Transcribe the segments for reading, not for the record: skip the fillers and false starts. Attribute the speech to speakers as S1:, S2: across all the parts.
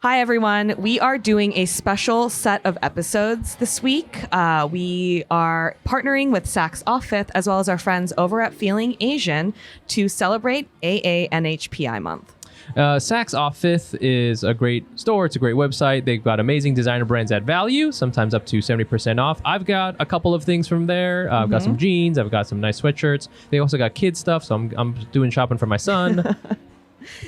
S1: Hi, everyone. We are doing a special set of episodes this week. We are partnering with Saks Off Fifth as well as our friends over at Feeling Asian to celebrate AANHPI month.
S2: Saks Off Fifth is a great store. It's a great website. They've got amazing designer brands at value, sometimes up to 70% off. I've got a couple of things from there. I've got some jeans. I've got some nice sweatshirts. They also got kids stuff, so I'm doing shopping for my son.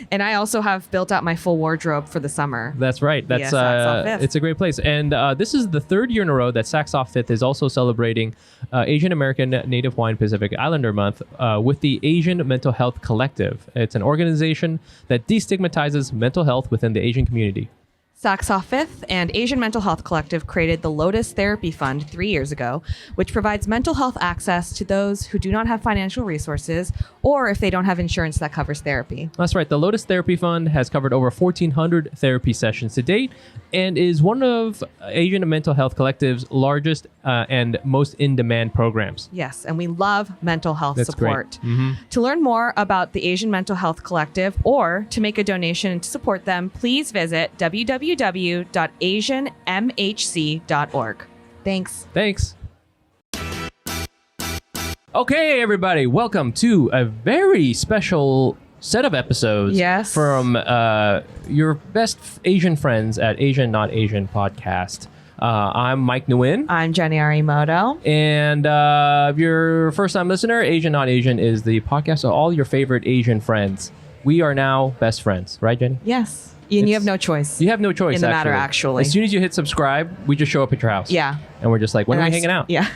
S1: And I also have built out my full wardrobe for the summer.
S2: That's right. That's
S1: Saks Off Fifth.
S2: It's a great place. And this is the third year in a row that Saks Off Fifth is also celebrating Asian American Native Hawaiian Pacific Islander Month with the Asian Mental Health Collective. It's an organization that destigmatizes mental health within the Asian community.
S1: Saks Off Fifth and Asian Mental Health Collective created the Lotus Therapy Fund 3 years ago, which provides mental health access to those who do not have financial resources or if they don't have insurance that covers therapy.
S2: That's right. The Lotus Therapy Fund has covered over 1,400 therapy sessions to date and is one of Asian Mental Health Collective's largest and most in-demand programs.
S1: Yes, and we love mental health
S2: That's
S1: support.
S2: Great. Mm-hmm.
S1: To learn more about the Asian Mental Health Collective or to make a donation to support them, please visit www.asianmhc.org. Thanks.
S2: Thanks. Okay, everybody, welcome to a very special set of episodes from your best Asian friends at Asian Not Asian podcast. I'm Mike Nguyen.
S1: I'm Jenny Arimoto.
S2: And if you're a first-time listener, Asian Not Asian is the podcast of all your favorite Asian friends. We are now best friends, right, Jenny?
S1: Yes. And you have no choice.
S2: You have no choice,
S1: in the matter, actually.
S2: As soon as you hit subscribe, we just show up at your house.
S1: Yeah.
S2: And we're just like, when are we hanging out?
S1: Yeah.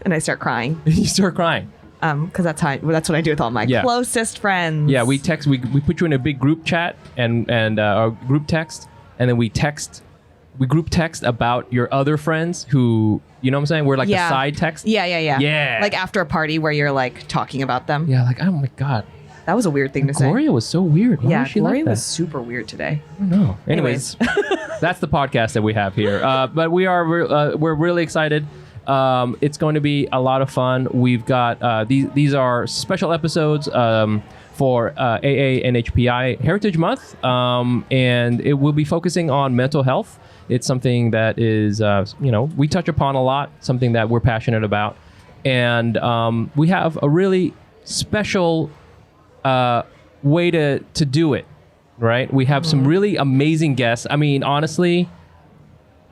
S1: And I start crying.
S2: You start crying.
S1: Because that's what I do with all my closest friends.
S2: Yeah, we put you in a big group chat and our group text, and then we group text about your other friends who, you know what I'm saying? We're like the side text.
S1: Yeah. Like after a party where you're like talking about them.
S2: Yeah, like, oh my God.
S1: That was a weird thing to say.
S2: Gloria was so weird. Why was she
S1: Gloria
S2: like that?
S1: was super weird today.
S2: I don't know. Anyways, that's the podcast that we have here. But we're really excited. It's going to be a lot of fun. We've got these are special episodes for AANHPI Heritage Month, and it will be focusing on mental health. It's something that is, we touch upon a lot, something that we're passionate about, and we have a really special way to do it, right? We have some really amazing guests. I mean, honestly,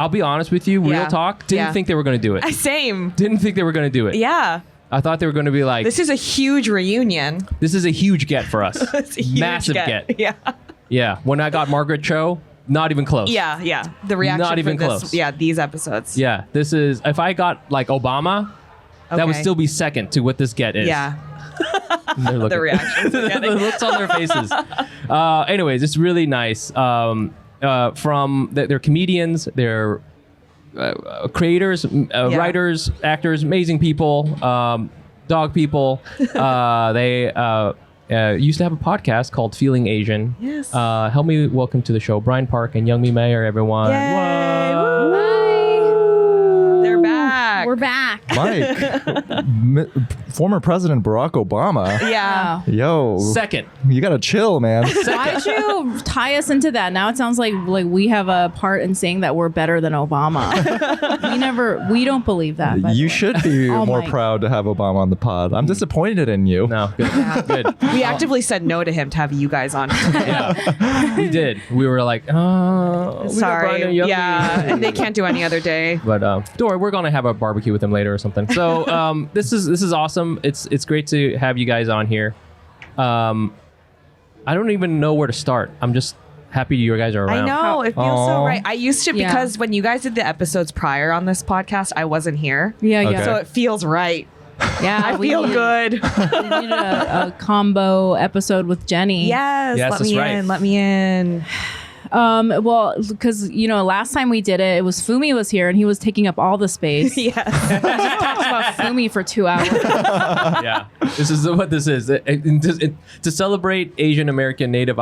S2: I'll be honest with you, real talk, didn't think they were going to do it.
S1: Same.
S2: Didn't think they were going to do it.
S1: Yeah.
S2: I thought they were going to be like...
S1: This is a huge reunion.
S2: This is a huge get for us.
S1: It's a huge
S2: massive get.
S1: Yeah.
S2: Yeah. When I got Margaret Cho, not even close.
S1: Yeah. The reaction
S2: not even
S1: for this,
S2: close.
S1: Yeah, these episodes.
S2: Yeah. This is... If I got like Obama, that would still be second to what this get is.
S1: Yeah. The reactions.
S2: The looks on their faces. Anyways, it's really nice. They're comedians, they're creators, writers, actors, amazing people, dog people. They used to have a podcast called Feeling Asian.
S1: Yes.
S2: Help me welcome to the show Brian Park and Youngmi Mayer, everyone.
S1: Yay.
S2: Whoa.
S1: Hi. They're back.
S3: We're back.
S4: Mike, former President Barack Obama.
S1: Yeah.
S4: Yo.
S2: Second.
S4: You gotta chill, man.
S3: Why'd you tie us into that? Now it sounds like we have a part in saying that we're better than Obama. we don't believe that.
S4: You should be more
S3: Mike.
S4: proud to have Obama on the pod. I'm disappointed in you.
S2: No, good. Good.
S1: We actively said no to him to have you guys on.
S2: Yeah, we did. We were like, oh,
S1: sorry. Yeah, and they can't do any other day.
S2: But don't worry, we're gonna have a barbecue with them later or something. So this is awesome. It's great to have you guys on here. I don't even know where to start. I'm just happy you guys are around.
S1: I know. It feels so right. I used to,
S3: Yeah.
S1: because when you guys did the episodes prior on this podcast, I wasn't here.
S3: Yeah.
S4: Okay.
S1: So it feels right.
S3: Yeah.
S1: I feel good.
S3: We need a combo episode with Jenny.
S1: Yes,
S2: Yes,
S1: let
S2: that's
S1: me
S2: right.
S1: in. Let me in.
S3: Well, because last time we did it was Fumi was here and he was taking up all the space.
S1: Yes.
S3: Talked about Fumi for 2 hours.
S2: Yeah, this is what this is. To celebrate Asian American Native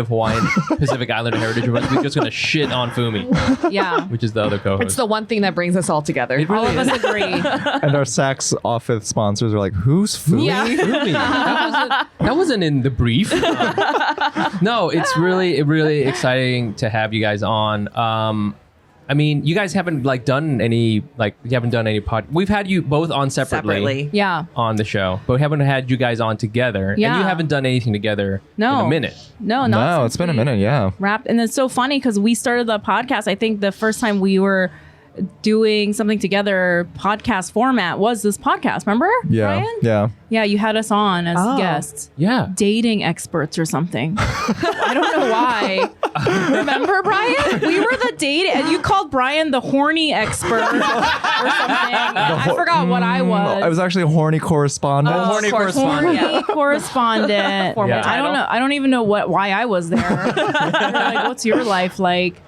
S2: Hawaiian Pacific Islander Heritage, we're just gonna shit on Fumi,
S3: Yeah.
S2: which is the other co-host.
S1: It's the one thing that brings us all together.
S2: It really
S3: All of
S2: is.
S3: us agree.
S4: And our Saks Off Fifth sponsors are like, who's Fumi?
S3: Yeah.
S2: Fumi. That wasn't in the brief. No, it's really exciting to have you guys on. I mean, you guys haven't done any pod. We've had you both on separately.
S3: Yeah.
S2: On the show, but we haven't had you guys on together.
S3: Yeah.
S2: And you haven't done anything together in a minute.
S3: No,
S4: No, it's been a minute. Yeah.
S3: Wrapped. And it's so funny because we started the podcast. I think the first time we were doing something together, podcast format, was this podcast. Remember?
S4: Yeah.
S3: Brian?
S4: Yeah.
S3: Yeah, you had us on as
S1: Oh.
S3: guests.
S2: Yeah.
S3: Dating experts or something. I don't know why. Remember, Brian? We were the dating, and you called Brian the horny expert or something. I forgot what I was.
S4: I was actually a horny correspondent.
S2: horny correspondent.
S3: Horny correspondent.
S1: Formal
S2: Yeah.
S3: I don't know. I don't even know why I was there. They're like, what's your life like?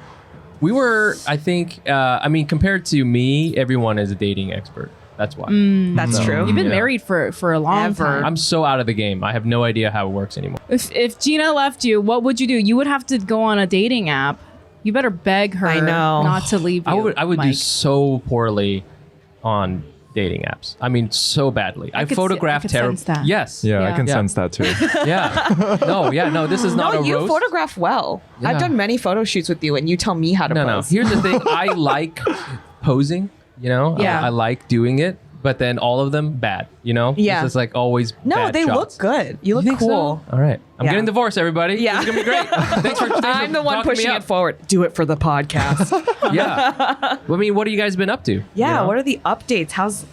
S2: We were, I think, compared to me, everyone is a dating expert. That's why.
S1: That's true.
S3: You've been
S2: Yeah.
S3: married for a long
S1: Ever.
S3: time.
S2: I'm so out of the game. I have no idea how it works anymore.
S3: If Gina left you, what would you do? You would have to go on a dating app. You better beg her
S1: I know.
S3: not to leave you.
S2: I would do
S3: Mike.
S2: so poorly on dating apps. I mean, so badly. I
S3: could
S2: photograph
S3: sense
S2: terrible.
S3: that.
S2: Yes.
S4: Yeah, I
S3: Yeah.
S4: can
S2: Yeah.
S4: sense that too.
S2: Yeah. No, this is not
S1: No,
S2: a
S1: you
S2: roast.
S1: photograph well.
S2: Yeah.
S1: I've done many photo shoots with you, and you tell me how to
S2: No.
S1: pose.
S2: Here's the thing. I like posing,
S3: Yeah.
S2: I like doing it, but then all of them bad,
S1: Yeah.
S2: It's just like always
S1: No,
S2: bad
S1: they
S2: shots.
S1: look good. You look
S2: think so?
S1: cool.
S2: All right. I'm
S1: Yeah.
S2: getting divorced, everybody.
S1: Yeah.
S2: It's going to be great. Thanks for
S1: I'm the one
S2: talking me
S1: pushing
S2: up.
S1: it forward. Do it for the podcast.
S2: Yeah. I mean, what have you guys been up to?
S1: Yeah.
S2: You know?
S1: What are the updates? How's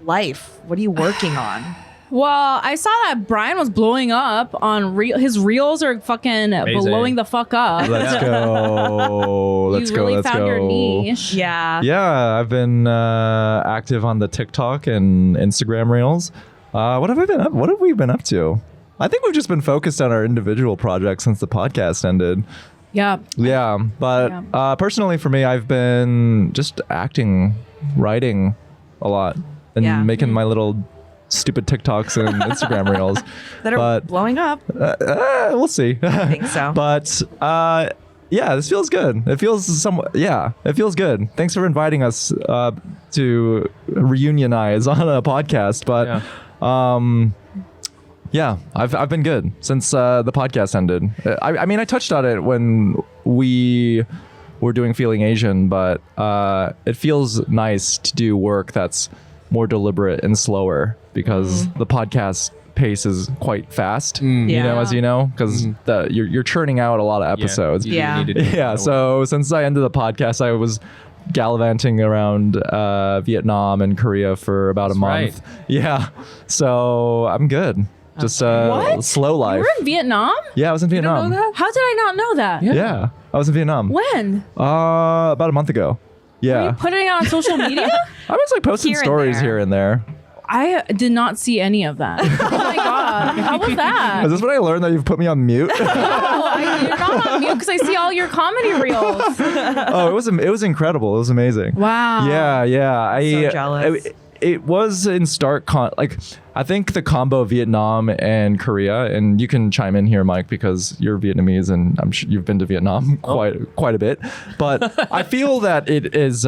S1: life? What are you working on?
S3: Well, I saw that Brian was blowing up on his reels are fucking blowing the fuck up.
S4: Let's go. Let's
S3: you
S4: go.
S3: really
S4: Let's
S3: found
S4: go.
S3: your niche.
S1: Yeah.
S4: Yeah, I've been active on the TikTok and Instagram reels. What have we been up to? I think we've just been focused on our individual projects since the podcast ended.
S3: Yeah.
S4: Yeah, but personally for me, I've been just acting, writing a lot, and
S1: Yeah.
S4: making my little stupid TikToks and Instagram reels.
S1: That are
S4: But
S1: blowing up.
S4: we'll see.
S1: I think so.
S4: But yeah, this feels good. It feels it feels good. Thanks for inviting us to reunionize on a podcast. But yeah, I've been good since the podcast ended. I mean, I touched on it when we were doing Feeling Asian, but it feels nice to do work that's more deliberate and slower because the podcast pace is quite fast. You know,
S1: Yeah.
S4: as you know, because you're churning out a lot of episodes.
S2: You do
S1: Yeah.
S2: need to do
S4: Yeah,
S2: that.
S4: so since I ended the podcast, I was gallivanting around Vietnam and Korea for about a month.
S2: right.
S4: Yeah, so I'm good. Just
S3: What?
S4: slow
S3: You
S4: life.
S3: were in Vietnam?
S4: Yeah, I was in Vietnam.
S3: How did I not know that?
S4: Yeah, I was in Vietnam.
S3: When?
S4: About a month ago.
S3: Were
S4: Yeah,
S3: you putting it on social media?
S4: I was like posting
S1: Here and
S4: stories
S1: there.
S4: here and there.
S3: I did not see any of that. Oh my god! How was that?
S4: Is this when I learned that you've put me on mute?
S3: You're not on mute because I see all your comedy reels.
S4: Oh, it was incredible. It was amazing.
S3: Wow.
S4: Yeah.
S1: So jealous.
S4: It was in stark I think the combo of Vietnam and Korea, and you can chime in here, Mike, because you're Vietnamese and I'm sure you've been to Vietnam quite a bit. But I feel that it is.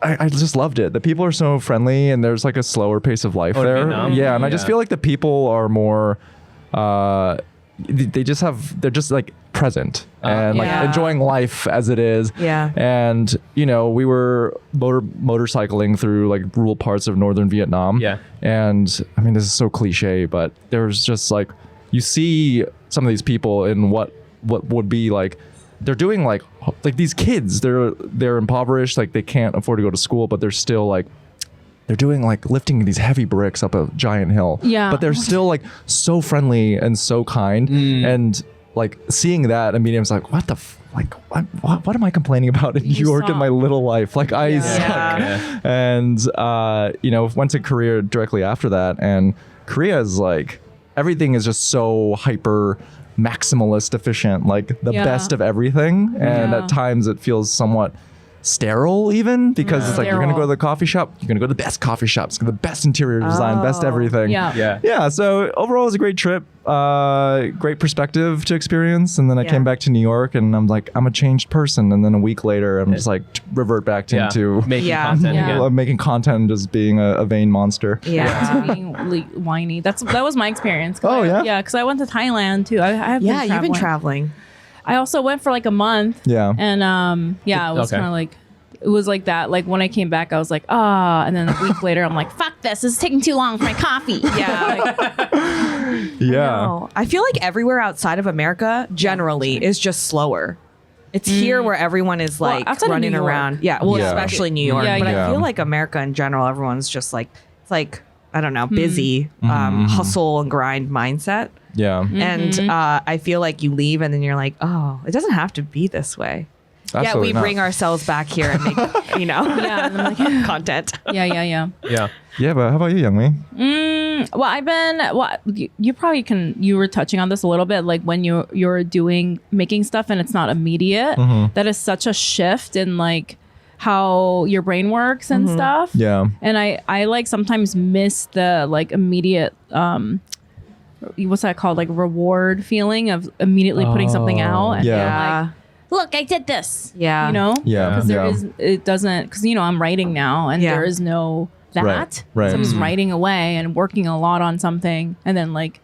S4: I just loved it. The people are so friendly, and there's like a slower pace of life there.
S2: Vietnam?
S4: Yeah, and I just
S2: Yeah.
S4: feel like the people are more. They're just like present and like
S1: Yeah.
S4: enjoying life as it is.
S1: Yeah.
S4: And we were motorcycling through like rural parts of northern Vietnam.
S2: Yeah.
S4: And I mean, this is so cliche, but there's just like you see some of these people in what would be like they're doing like these kids. They're impoverished, like they can't afford to go to school, but they're still like they're doing like lifting these heavy bricks up a giant hill.
S3: Yeah.
S4: But they're still like so friendly and so kind. And like seeing that immediately, I was like, what the what am I complaining about in New
S3: You
S4: York in
S3: suck.
S4: my little life? Like I suck.
S1: Yeah.
S4: And went to Korea directly after that, and Korea is like everything is just so hyper maximalist efficient, like the
S3: Yeah.
S4: best of everything. And
S3: Yeah.
S4: at times it feels somewhat sterile even because it's like you're gonna go to
S3: Sterile.
S4: the coffee shop, you're gonna go to the best coffee shops, the best interior design, best
S1: Oh.
S4: everything.
S3: Yeah.
S4: Yeah, so overall it was a great trip, great perspective to experience. And then I
S1: Yeah.
S4: came back to New York and I'm like, I'm a changed person. And then a week later, I'm just like revert back
S2: Yeah.
S4: into
S2: Making
S1: Yeah.
S2: content
S3: Yeah.
S2: again.
S4: making content and just being a vain monster.
S1: Yeah.
S3: Being whiny. That was my experience.
S4: Oh, yeah?
S3: Yeah, because I went to Thailand too. I have
S1: Yeah,
S3: been
S1: you've been
S3: traveling.
S1: traveling.
S3: I also went for like a month.
S4: Yeah.
S3: And it was
S2: Okay.
S3: kind of like, it was like that. Like when I came back, I was like, and then a week later, I'm like, fuck this is taking too long for my coffee.
S1: Yeah.
S4: Yeah.
S1: No. I feel like everywhere outside of America generally is just slower. It's here where everyone is
S3: Well,
S1: like
S3: outside of
S1: running
S3: New York.
S1: around. Yeah. Well,
S4: Yeah.
S1: especially New York.
S3: Yeah,
S1: but
S4: yeah.
S1: I feel like America in general, everyone's just like, it's like, I don't know, busy, hustle and grind mindset.
S4: Yeah.
S1: And I feel like you leave and then you're like, oh, it doesn't have to be this way. Yet
S4: Absolutely
S1: we
S4: not.
S1: bring ourselves back here and make,
S3: Yeah, and I'm like,
S1: content.
S3: yeah.
S2: Yeah.
S4: Yeah, but how about you, Youngmi?
S3: Well, you probably can, you were touching on this a little bit, like when you're making stuff and it's not immediate, that is such a shift in like how your brain works and stuff.
S4: Yeah.
S3: And I like sometimes miss the like immediate, what's that called? Like reward feeling of immediately putting something out. And
S4: Yeah.
S3: being like, look, I did this.
S1: Yeah.
S3: You know?
S4: Yeah.
S3: Because
S4: Yeah.
S3: it doesn't, because, I'm writing now and
S1: Yeah.
S3: there is no that.
S4: Right.
S3: So I'm just writing away and working a lot on something and then like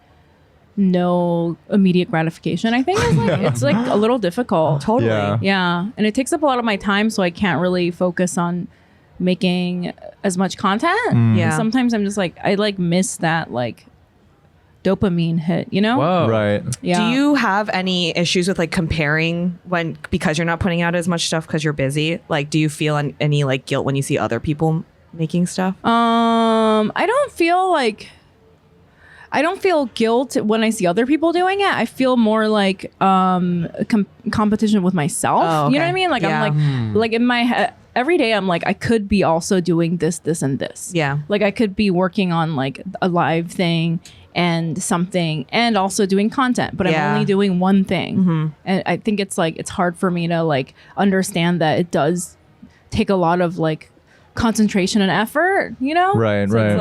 S3: no immediate gratification. I think is like, it's like a little difficult.
S1: Totally.
S4: Yeah.
S3: Yeah. And it takes up a lot of my time. So I can't really focus on making as much content.
S1: Yeah.
S3: And sometimes I'm just like, I like miss that like dopamine hit,
S2: Whoa.
S4: Right.
S3: Yeah.
S1: Do you have any issues with like comparing because you're not putting out as much stuff because you're busy? Like, do you feel any like guilt when you see other people making stuff?
S3: I don't feel guilt when I see other people doing it. I feel more like competition with myself.
S1: Oh,
S3: You know
S1: okay.
S3: what I mean? Like
S1: Yeah.
S3: I'm like in my head every day. I'm like I could be also doing this, and this.
S1: Yeah.
S3: Like I could be working on like a live thing and something, and also doing content, but
S1: Yeah.
S3: I'm only doing one thing. And I think it's like it's hard for me to like understand that it does take a lot of like concentration and effort.
S4: Right,
S3: So
S4: right.
S3: It's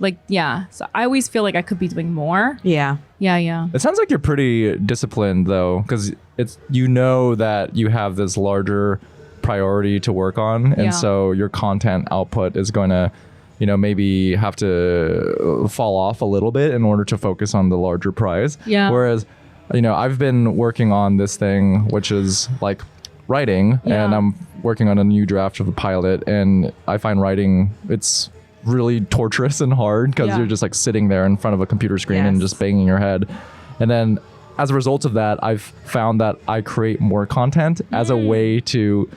S3: like yeah. So I always feel like I could be doing more.
S1: Yeah.
S3: Yeah.
S4: It sounds like you're pretty disciplined though, because it's that you have this larger priority to work on, and
S3: Yeah.
S4: so your content output is going to, maybe have to fall off a little bit in order to focus on the larger prize.
S3: Yeah.
S4: Whereas, I've been working on this thing, which is like writing,
S3: Yeah.
S4: and I'm working on a new draft of a pilot, and I find writing it's really torturous and hard because
S3: Yeah.
S4: you're just like sitting there in front of a computer screen and
S1: Yes.
S4: just banging your head. And then as a result of that, I've found that I create more content as a way to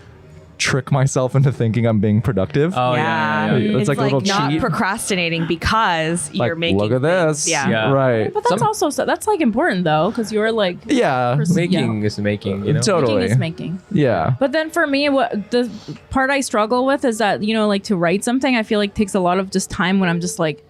S4: trick myself into thinking I'm being productive.
S2: Oh yeah.
S4: It's like a little
S1: not
S4: cheat.
S1: procrastinating because
S4: Like,
S1: you're making
S4: look at this.
S1: things. Yeah.
S2: Yeah.
S4: Right.
S3: But that's that's like important though, because you're like
S4: Yeah.
S2: Making is making.
S4: Totally.
S3: making is making.
S4: Yeah.
S3: But then for me, what the part I struggle with is that like to write something, I feel like takes a lot of just time when I'm just like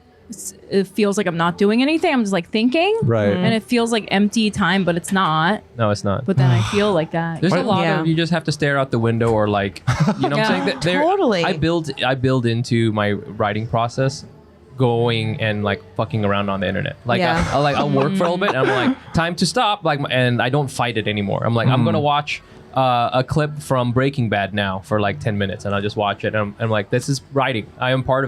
S3: it feels like I'm not doing anything. I'm just like thinking,
S4: Right.
S3: and it feels like empty time, but it's not.
S2: No, it's not.
S3: But then I feel like that.
S2: There's a lot
S1: Yeah.
S2: of you just have to stare out the window or like what I'm
S3: Yeah.
S2: saying. There-
S1: Totally.
S2: I build into my writing process going and like fucking around on the internet. Like
S1: Yeah.
S2: I'll work for a little bit and I'm like time to stop and I don't fight it anymore. I'm like I'm gonna watch a clip from Breaking Bad now for like 10 minutes and I'll just watch it and I'm like this is writing.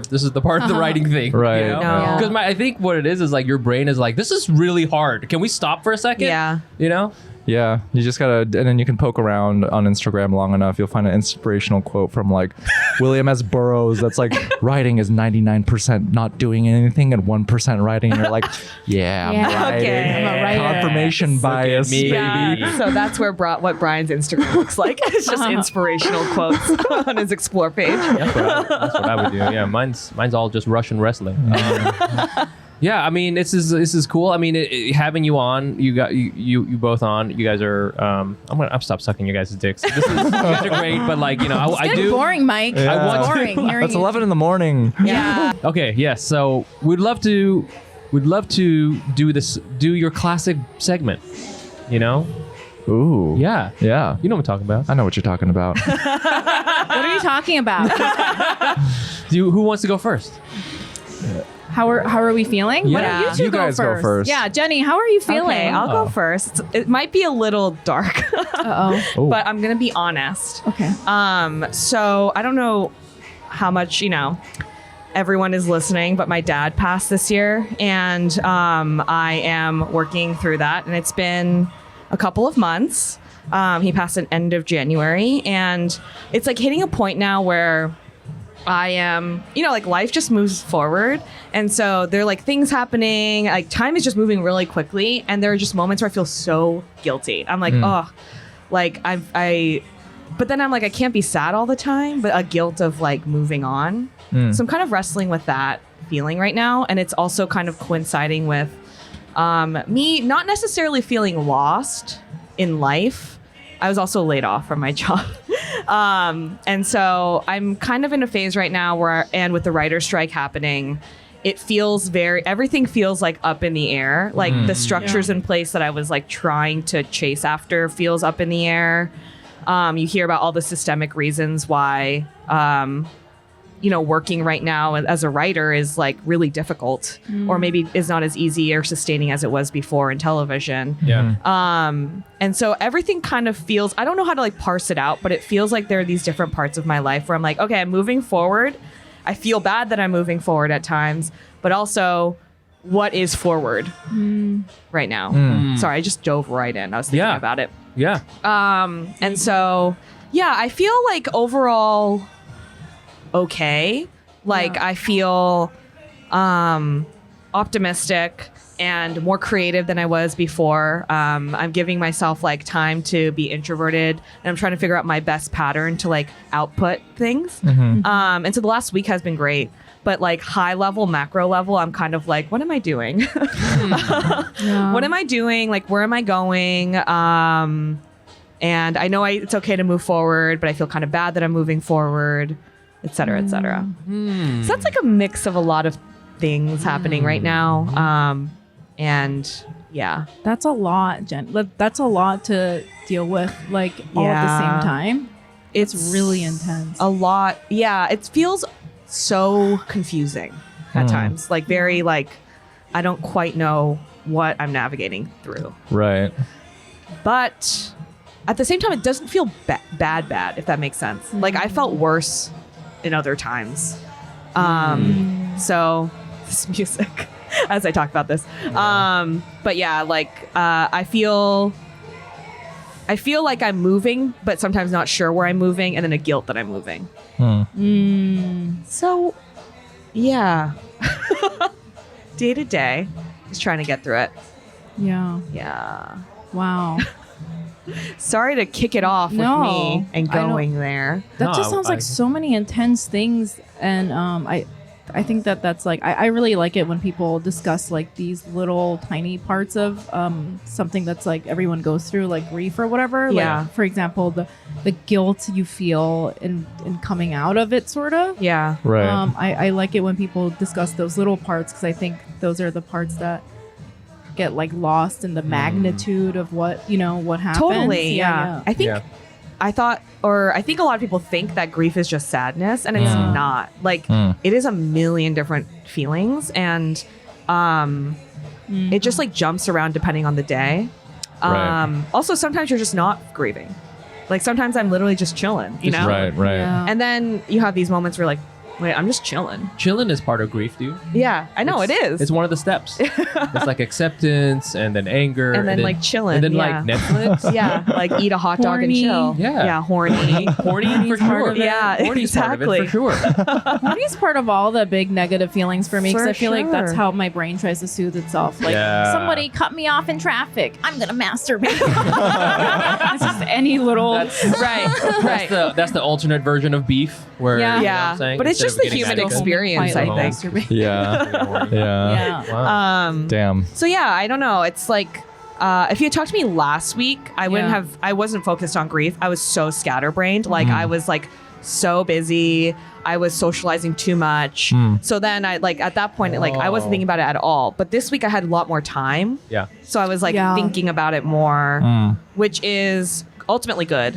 S2: This is the part of the writing thing.
S4: Right.
S1: No.
S2: Because I think what it is like your brain is like this is really hard. Can we stop for a second?
S1: Yeah.
S4: Yeah, you just gotta, and then you can poke around on Instagram long enough. You'll find an inspirational quote from like William S. Burroughs that's like, writing is 99% not doing anything and 1% writing. And you're like, yeah,
S3: Yeah.
S4: I'm writing.
S1: Okay.
S3: I'm a writer.
S4: Confirmation bias,
S2: me.
S4: baby.
S2: Yeah.
S1: So that's where what Brian's Instagram looks like. It's just inspirational quotes on his explore page.
S2: That's what I would do. Yeah, mine's all just Russian wrestling. Yeah, I mean, this is cool. I mean, having you on, you both on. You guys are. I'll stop sucking you guys' dicks. You guys are great, but like I
S3: It's
S2: do.
S3: boring, Mike.
S4: Yeah.
S2: I want to-
S3: boring. Hearing
S4: That's
S3: you.
S4: 11 in the morning.
S3: Yeah.
S2: Okay, yes. So we'd love to do your classic segment.
S4: Ooh.
S2: Yeah.
S4: Yeah.
S2: You know what I'm talking about.
S4: I know what you're talking about.
S3: What are you talking about?
S2: Who wants to go first?
S3: How are we feeling? Why
S2: Yeah.
S3: don't you two
S4: You guys go first.
S3: Yeah, Jenny, how are you feeling?
S1: Okay, I'll go first. It might be a little dark,
S3: Uh-oh.
S4: Oh.
S1: but I'm gonna be honest.
S3: Okay.
S1: So I don't know how much everyone is listening, but my dad passed this year, and I am working through that, and it's been a couple of months. He passed at end of January, and it's like hitting a point now where I am, like life just moves forward. And so there are like things happening, like time is just moving really quickly. And there are just moments where I feel so guilty. I'm like, but then I'm like, I can't be sad all the time, but a guilt of like moving on. So I'm kind of wrestling with that feeling right now. And it's also kind of coinciding with me not necessarily feeling lost in life. I was also laid off from my job. And so I'm kind of in a phase right now where, and with the writer's strike happening, everything feels like up in the air. Like the structures in place that I was like trying to chase after feels up in the air. You hear about all the systemic reasons why, working right now as a writer is like really difficult, or maybe is not as easy or sustaining as it was before in television.
S2: Yeah.
S1: And so everything kind of feels, I don't know how to like parse it out, but it feels like there are these different parts of my life where I'm like, okay, I'm moving forward. I feel bad that I'm moving forward at times, but also what is forward right now? Sorry, I just dove right in. I was thinking about it.
S2: Yeah.
S1: And so, I feel like overall okay. Like I feel optimistic and more creative than I was before. I'm giving myself like time to be introverted, and I'm trying to figure out my best pattern to like output things. And so the last week has been great, but like high level, macro level, I'm kind of like, what am I doing? What am I doing? Like, where am I going? And I know it's okay to move forward, but I feel kind of bad that I'm moving forward, et cetera, et cetera. So that's like a mix of a lot of things happening right now. And yeah,
S3: That's a lot, Jen. That's a lot to deal with, like all at the same time. It's really intense.
S1: A lot. Yeah, it feels so confusing at times. Like very like, I don't quite know what I'm navigating through.
S4: Right.
S1: But at the same time, it doesn't feel bad, if that makes sense. Like I felt worse in other times. So this music, as I talk about this. But yeah, like I feel like I'm moving, but sometimes not sure where I'm moving, and then a guilt that I'm moving. So yeah. Day to day, just trying to get through it. Yeah.
S3: Wow.
S1: Sorry to kick it off with me and going there.
S3: That just sounds like so many intense things, and I think that's like I really like it when people discuss like these little tiny parts of something that's like everyone goes through, like grief or whatever.
S1: Yeah.
S3: Like, for example, the guilt you feel in coming out of it, sort of.
S1: Yeah.
S4: Right.
S3: I like it when people discuss those little parts, because I think those are the parts that get like lost in the magnitude of what happens.
S1: Totally. Yeah. I think I think a lot of people think that grief is just sadness, and it's not. Like it is a million different feelings, and it just like jumps around depending on the day.
S4: Right.
S1: Also, sometimes you're just not grieving. Like sometimes I'm literally just chilling,
S4: Right.
S3: Yeah.
S1: And then you have these moments where you're like, wait, I'm just chilling.
S2: Chilling is part of grief, dude.
S1: Yeah, I know it is.
S2: It's one of the steps. It's like acceptance, and then anger,
S1: and then like chilling,
S2: and then like Netflix.
S1: Yeah, like eat a hot dog and
S3: Horny.
S1: chill.
S2: Yeah.
S1: Horny.
S2: Horny for sure.
S1: Yeah,
S2: Horny's part of it for sure.
S3: Horny's part of all the big negative feelings for me, because
S1: For
S3: I feel like that's
S1: sure.
S3: how my brain tries to soothe itself. Like, somebody cut me off in traffic, I'm gonna masturbate. It's just any little
S1: right.
S2: That's the alternate version of beef, where
S3: Yeah.
S2: you know what
S1: Yeah,
S2: I'm saying?
S1: but it's
S2: Instead
S1: just
S2: of
S1: the
S2: getting
S1: human
S2: addicted.
S1: experience, I
S3: Quietly
S1: think.
S3: masturbate.
S4: Yeah. Yeah.
S3: Yeah.
S2: Wow.
S4: Damn.
S1: So yeah, I don't know. It's like if you had talked to me last week, I wasn't focused on grief. I was so scatterbrained. Like I was like so busy. I was socializing too much. So then I like at that point, like I wasn't thinking about it at all. But this week I had a lot more time.
S2: Yeah.
S1: So I was like
S3: Yeah.
S1: thinking about it more, which is ultimately good.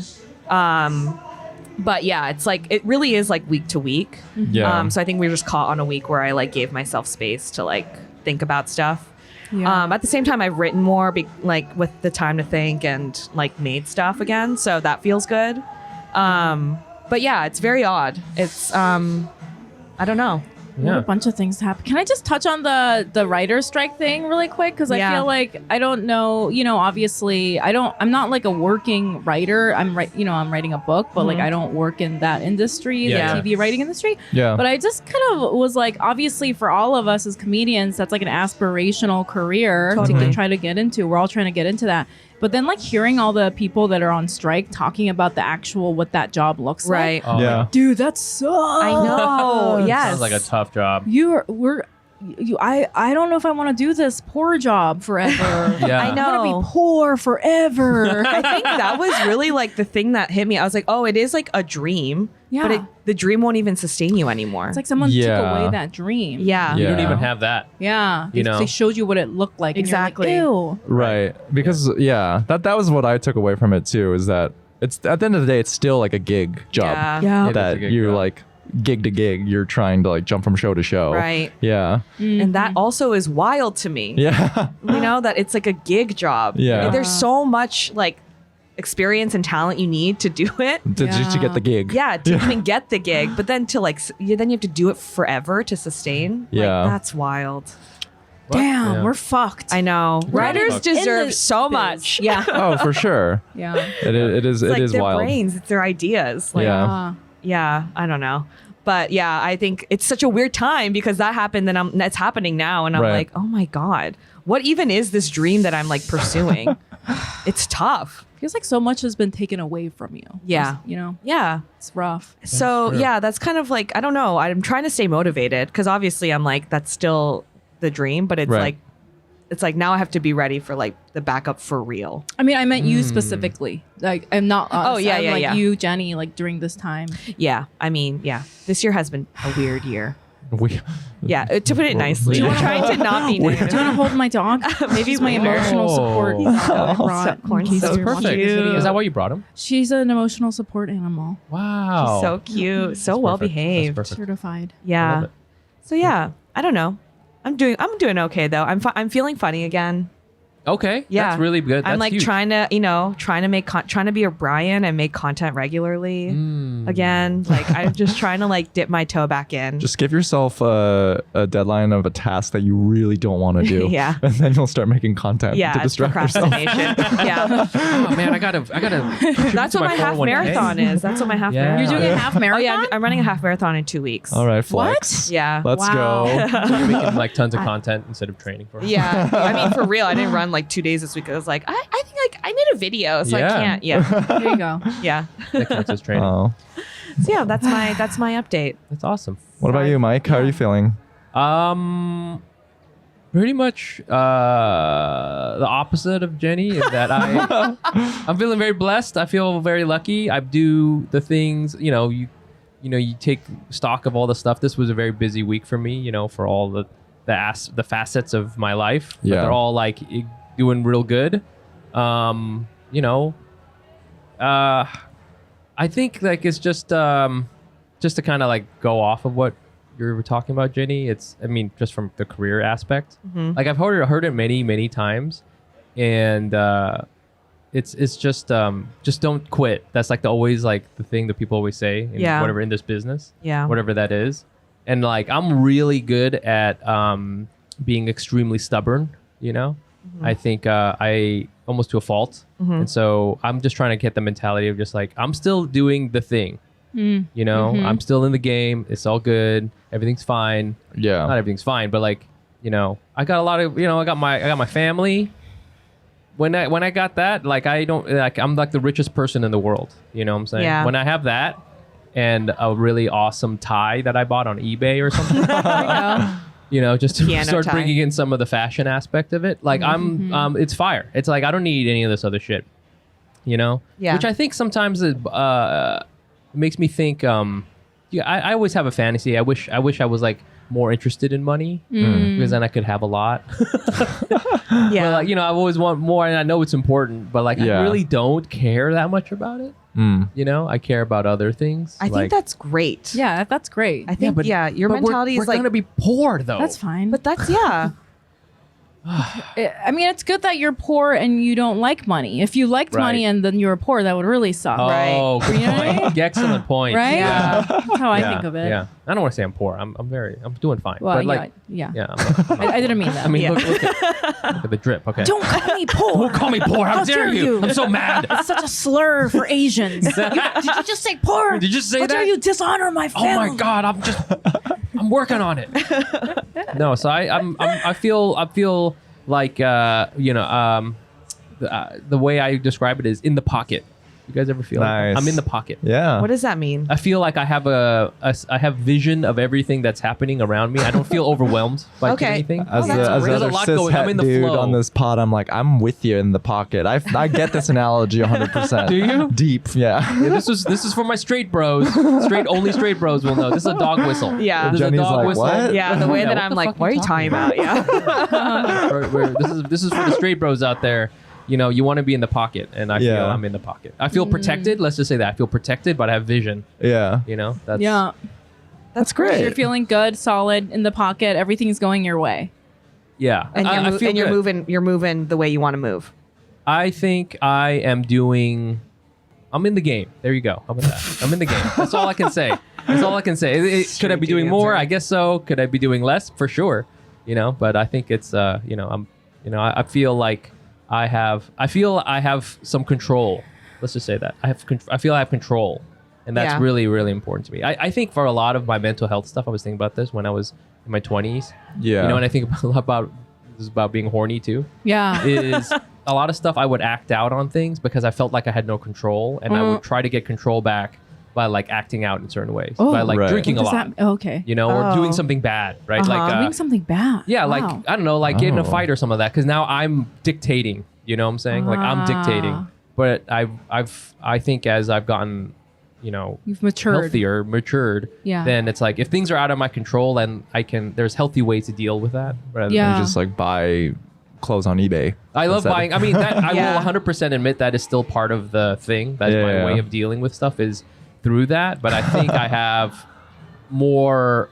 S1: But yeah, it's like it really is like week to week.
S4: Yeah.
S1: So I think we were just caught on a week where I like gave myself space to like think about stuff.
S3: Yeah.
S1: At the same time, I've written more, like with the time to think, and like made stuff again, so that feels good. But yeah, it's very odd. It's I don't know.
S3: a bunch of things happen. Can I just touch on the writer's strike thing really quick? Because I feel like I don't know. Obviously, I'm not like a working writer. I'm writing a book, but like I don't work in that industry, the TV writing industry.
S4: Yeah.
S3: But I just kind of was like, obviously, for all of us as comedians, that's like an aspirational career to try to get into. We're all trying to get into that. But then like hearing all the people that are on strike talking about the actual what that job looks like.
S2: Oh,
S4: Yeah.
S3: Dude, that sucks.
S1: I know. Yes.
S2: Sounds like a tough job.
S3: I don't know if I want to do this poor job forever.
S2: Yeah.
S1: I know.
S3: I'm gonna be poor forever.
S1: I think that was really like the thing that hit me. I was like, oh, it is like a dream, but the dream won't even sustain you anymore.
S3: It's like someone took away that dream.
S1: Yeah.
S2: You don't even have that.
S3: Yeah.
S2: You know?
S3: They showed you what it looked like.
S1: Exactly.
S3: And you're like, ew.
S4: Right. Because that was what I took away from it too, is that it's at the end of the day it's still like a gig job.
S3: Yeah.
S2: It is
S4: That
S2: a gig
S4: you're
S2: job.
S4: like gig to gig, you're trying to like jump from show to show.
S1: Right.
S4: Yeah.
S1: And that also is wild to me.
S4: Yeah.
S1: That it's like a gig job.
S4: Yeah.
S1: There's so much like experience and talent you need to do it.
S4: Just to get the gig.
S1: Yeah, to even get the gig, but then to like, then you have to do it forever to sustain.
S4: Yeah.
S1: Like, that's wild.
S3: Damn,
S2: Yeah.
S3: we're fucked.
S1: I know. Writers
S2: fucked.
S1: deserve
S3: In the
S1: so
S3: biz.
S1: much.
S3: Yeah.
S4: Oh, for sure.
S3: Yeah.
S4: It is
S1: It's like
S4: it is
S1: their
S4: wild.
S1: brains, it's their ideas. Like,
S4: Yeah.
S1: yeah, I don't know. But yeah, I think it's such a weird time because that happened and it's happening now. And I'm
S4: Right.
S1: like, oh my God, what even is this dream that I'm like pursuing? It's tough.
S3: Feels like so much has been taken away from you.
S1: Yeah.
S3: Just,
S1: Yeah.
S3: it's rough.
S1: So
S2: true.
S1: yeah, that's kind of like, I don't know. I'm trying to stay motivated because obviously I'm like, that's still the dream, but
S4: Right.
S1: it's like now I have to be ready for like the backup for real.
S3: I mean, I meant you specifically. Like, I'm not.
S1: Oh, yeah,
S3: I'm
S1: yeah,
S3: like
S1: yeah.
S3: you, Jenny. Like during this time.
S1: Yeah. I mean, yeah, this year has been a weird year.
S4: We,
S1: Yeah. To put it nicely, I'm trying to not be
S3: Do you
S1: negative.
S3: want to hold my dog? Maybe he's my emotional support
S2: Oh.
S3: dog that I brought.
S1: So
S3: in case
S1: so
S3: you're watching
S2: Perfect.
S3: this video.
S2: Is that why you brought him?
S3: She's an emotional support animal,
S2: Wow.
S1: So cute, so
S2: That's
S1: well
S2: perfect.
S1: behaved.
S2: That's perfect.
S3: certified.
S2: I
S1: Yeah.
S2: love it.
S1: So yeah, I don't know. I'm doing okay though. I'm feeling funny again.
S2: Okay.
S1: Yeah.
S2: That's really good.
S1: I'm
S2: That's
S1: like
S2: huge.
S1: trying to make trying to be a Brian and make content regularly again. Like I'm just trying to like dip my toe back in.
S4: just give yourself a deadline of a task that you really don't want to do.
S1: Yeah.
S4: And then you'll start making content
S1: yeah,
S4: to
S1: it's
S4: distract yourself.
S1: procrastination. Yeah,
S2: Oh man, I gotta.
S1: that's what my half marathon is. That's what my half
S2: Yeah.
S1: marathon.
S3: You're doing a half
S1: Oh
S3: marathon?
S1: yeah, I'm running a half marathon in 2 weeks.
S4: All right, flex.
S1: Yeah.
S4: Let's
S3: Wow.
S4: go.
S2: You're making like tons of content instead of training for it.
S1: Yeah, I mean for real, I didn't run like 2 days this week. I was like, I think like I made a video, so
S2: Yeah.
S1: I can't. Yeah,
S3: There you go.
S1: yeah.
S2: That counts as training.
S4: Oh.
S1: So yeah, that's my update.
S2: That's awesome.
S4: What about you, Mike? How are you feeling?
S2: Pretty much the opposite of Jenny is that I'm feeling very blessed. I feel very lucky. I do the things, you take stock of all the stuff. This was a very busy week for me, for all the facets of my life. But
S4: Yeah.
S2: they're all like doing real good. I think like it's just to kind of like go off of what you were talking about, Jenny. Just from the career aspect. Like I've heard it many times, and it's just don't quit. That's like always like the thing that people always say in
S1: Yeah.
S2: whatever in this business,
S1: Yeah.
S2: whatever that is. And like I'm really good at being extremely stubborn. I think I almost to a fault, and so I'm just trying to get the mentality of just like I'm still doing the thing. I'm still in the game. It's all good. Everything's fine.
S4: Yeah.
S2: Not everything's fine, but like, I got a lot of, I got my family. When I got that, like I'm like the richest person in the world. You know what I'm saying?
S1: Yeah.
S2: When I have that and a really awesome tie that I bought on eBay or something, just to
S1: Piano
S2: start
S1: tie.
S2: bringing in some of the fashion aspect of it. Like it's fire. It's like I don't need any of this other shit.
S1: Yeah.
S2: Which I think sometimes it makes me think. I always have a fantasy. I wish I was like more interested in money because then I could have a lot.
S1: Yeah.
S2: But like, I always want more, and I know it's important, but like
S4: Yeah.
S2: I really don't care that much about it. I care about other things.
S1: I think that's great.
S3: Yeah, that's great.
S1: I think your
S2: but
S1: mentality
S2: we're
S1: is like,
S2: gonna be poor though.
S3: That's fine.
S1: but that's yeah.
S3: I mean, it's good that you're poor and you don't like money. If you liked money and then you were poor, that would really suck.
S2: Oh, good
S3: You know what I
S2: point. Excellent point.
S3: Right?
S1: Yeah.
S3: That's how I
S2: Yeah,
S3: think of it.
S2: Yeah, I don't want to say I'm poor. I'm doing fine.
S3: Well,
S2: but like,
S3: yeah.
S2: I'm
S3: I didn't mean that.
S2: I mean,
S1: Yeah.
S2: look at the drip. Okay.
S3: Don't call me poor.
S2: Don't call me poor. How dare
S3: dare
S2: you?
S3: you?
S2: I'm so mad.
S3: It's such a slur for Asians. Did you just say poor?
S2: Did you just say
S3: How
S2: that?
S3: dare you dishonor my
S2: Oh
S3: family?
S2: my God! I'm working on it. No, so I feel like the way I describe it is in the pocket. You guys ever feel
S4: Nice.
S2: like I'm in the pocket?
S4: Yeah.
S1: What does that mean?
S2: I feel like I have I have vision of everything that's happening around me. I don't feel overwhelmed by
S1: Okay.
S2: anything.
S4: As
S1: that's
S4: the
S2: There's a
S4: other
S2: lot going. I'm in
S4: cishet
S2: the
S4: dude
S2: flow.
S4: on this pod, I'm like, I'm with you in the pocket. I get this analogy 100%.
S2: Do you?
S4: Deep, yeah.
S2: Yeah, this is for my straight bros. Only straight bros will know. This is a dog whistle.
S1: Yeah.
S2: This is a
S4: Jenny's
S2: dog
S4: like,
S2: whistle.
S4: what?
S1: Yeah, the way
S2: Yeah,
S1: that
S2: what
S1: I'm
S2: the
S1: like,
S2: fuck
S1: what are you
S2: you
S1: talking
S2: talking
S1: about? Yeah.
S2: This is for the straight bros out there. You know, you want to be in the pocket, and I feel
S4: Yeah.
S2: I'm in the pocket. I feel protected. Let's just say that I feel protected, but I have vision.
S4: Yeah.
S2: You know, that's
S3: Yeah.
S1: That's great.
S3: You're feeling good, solid, in the pocket. Everything's going your way.
S2: yeah.
S1: And
S2: I feel
S1: you're
S2: good.
S1: moving the way you want to move.
S2: I think I am doing. I'm in the game. There you go. How about that? I'm in the game. That's all I can say. That's all I can say. Could I be doing more?
S1: answer.
S2: I guess so. Could I be doing less? For sure. You know, but I think it's I feel like I have some control. Let's just say that I feel I have control, and that's
S1: Yeah.
S2: really, really important to me. I think for a lot of my mental health stuff, I was thinking about this when I was in my 20s.
S4: Yeah.
S2: You know, and I think about this is about being horny too.
S3: Yeah.
S2: Is a lot of stuff I would act out on things because I felt like I had no control, and I would try to get control back by like acting out in certain ways, by like
S4: Right.
S2: drinking a
S3: Does
S2: lot,
S3: okay.
S2: you know, or doing
S1: Oh.
S2: something bad, right?
S1: Uh-huh.
S2: Like
S3: Doing something bad.
S2: yeah, like
S3: Wow.
S2: I don't know, like getting in a
S4: Oh.
S2: fight or some of that, because now I'm dictating. You know what I'm saying? Like I'm dictating.
S3: Ah.
S2: But I think as I've gotten, you know,
S3: You've matured.
S2: matured,
S3: Yeah.
S2: then it's like if things are out of my control, then there's healthy ways to deal with that. Rather than
S3: Yeah.
S4: You just like buy clothes on eBay.
S2: I love
S4: instead.
S2: buying. I mean, that I
S1: Yeah.
S2: will 100% admit that is still part of the thing. That's my
S4: Yeah.
S2: way of dealing with stuff is through that. But I think I have more.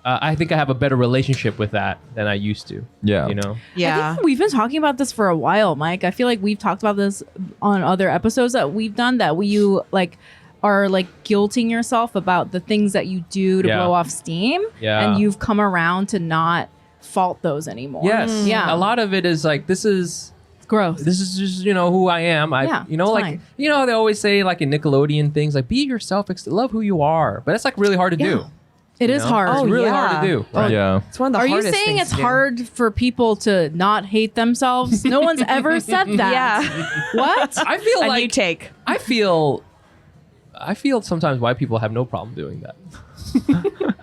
S2: I think I have a better relationship with that than I used to.
S4: Yeah.
S2: You know.
S3: I
S1: Yeah.
S3: think we've been talking about this for a while, Mike. I feel like we've talked about this on other episodes that we've done that you like are like guilting yourself about the things that you do to
S2: Yeah.
S3: blow off steam.
S2: Yeah.
S3: And you've come around to not fault those anymore.
S2: Yes.
S3: Yeah.
S2: A lot of it is like this is
S3: Gross.
S2: just who I am.
S3: Yeah,
S2: you know,
S3: it's
S2: like
S3: fine.
S2: you know they always say like in Nickelodeon things like be yourself, love who you are. But it's like really hard to do.
S3: It
S2: you
S3: is
S2: know?
S3: hard.
S2: It's
S1: Oh,
S2: really
S1: yeah.
S2: hard to do.
S4: Yeah.
S1: It's one of the
S3: Are you
S1: hardest
S3: saying
S1: things
S3: it's
S1: to do.
S3: hard for people to not hate themselves? No one's ever said that.
S1: Yeah.
S3: What?
S2: I feel
S1: A new
S2: like
S1: take.
S2: I feel sometimes white people have no problem doing that.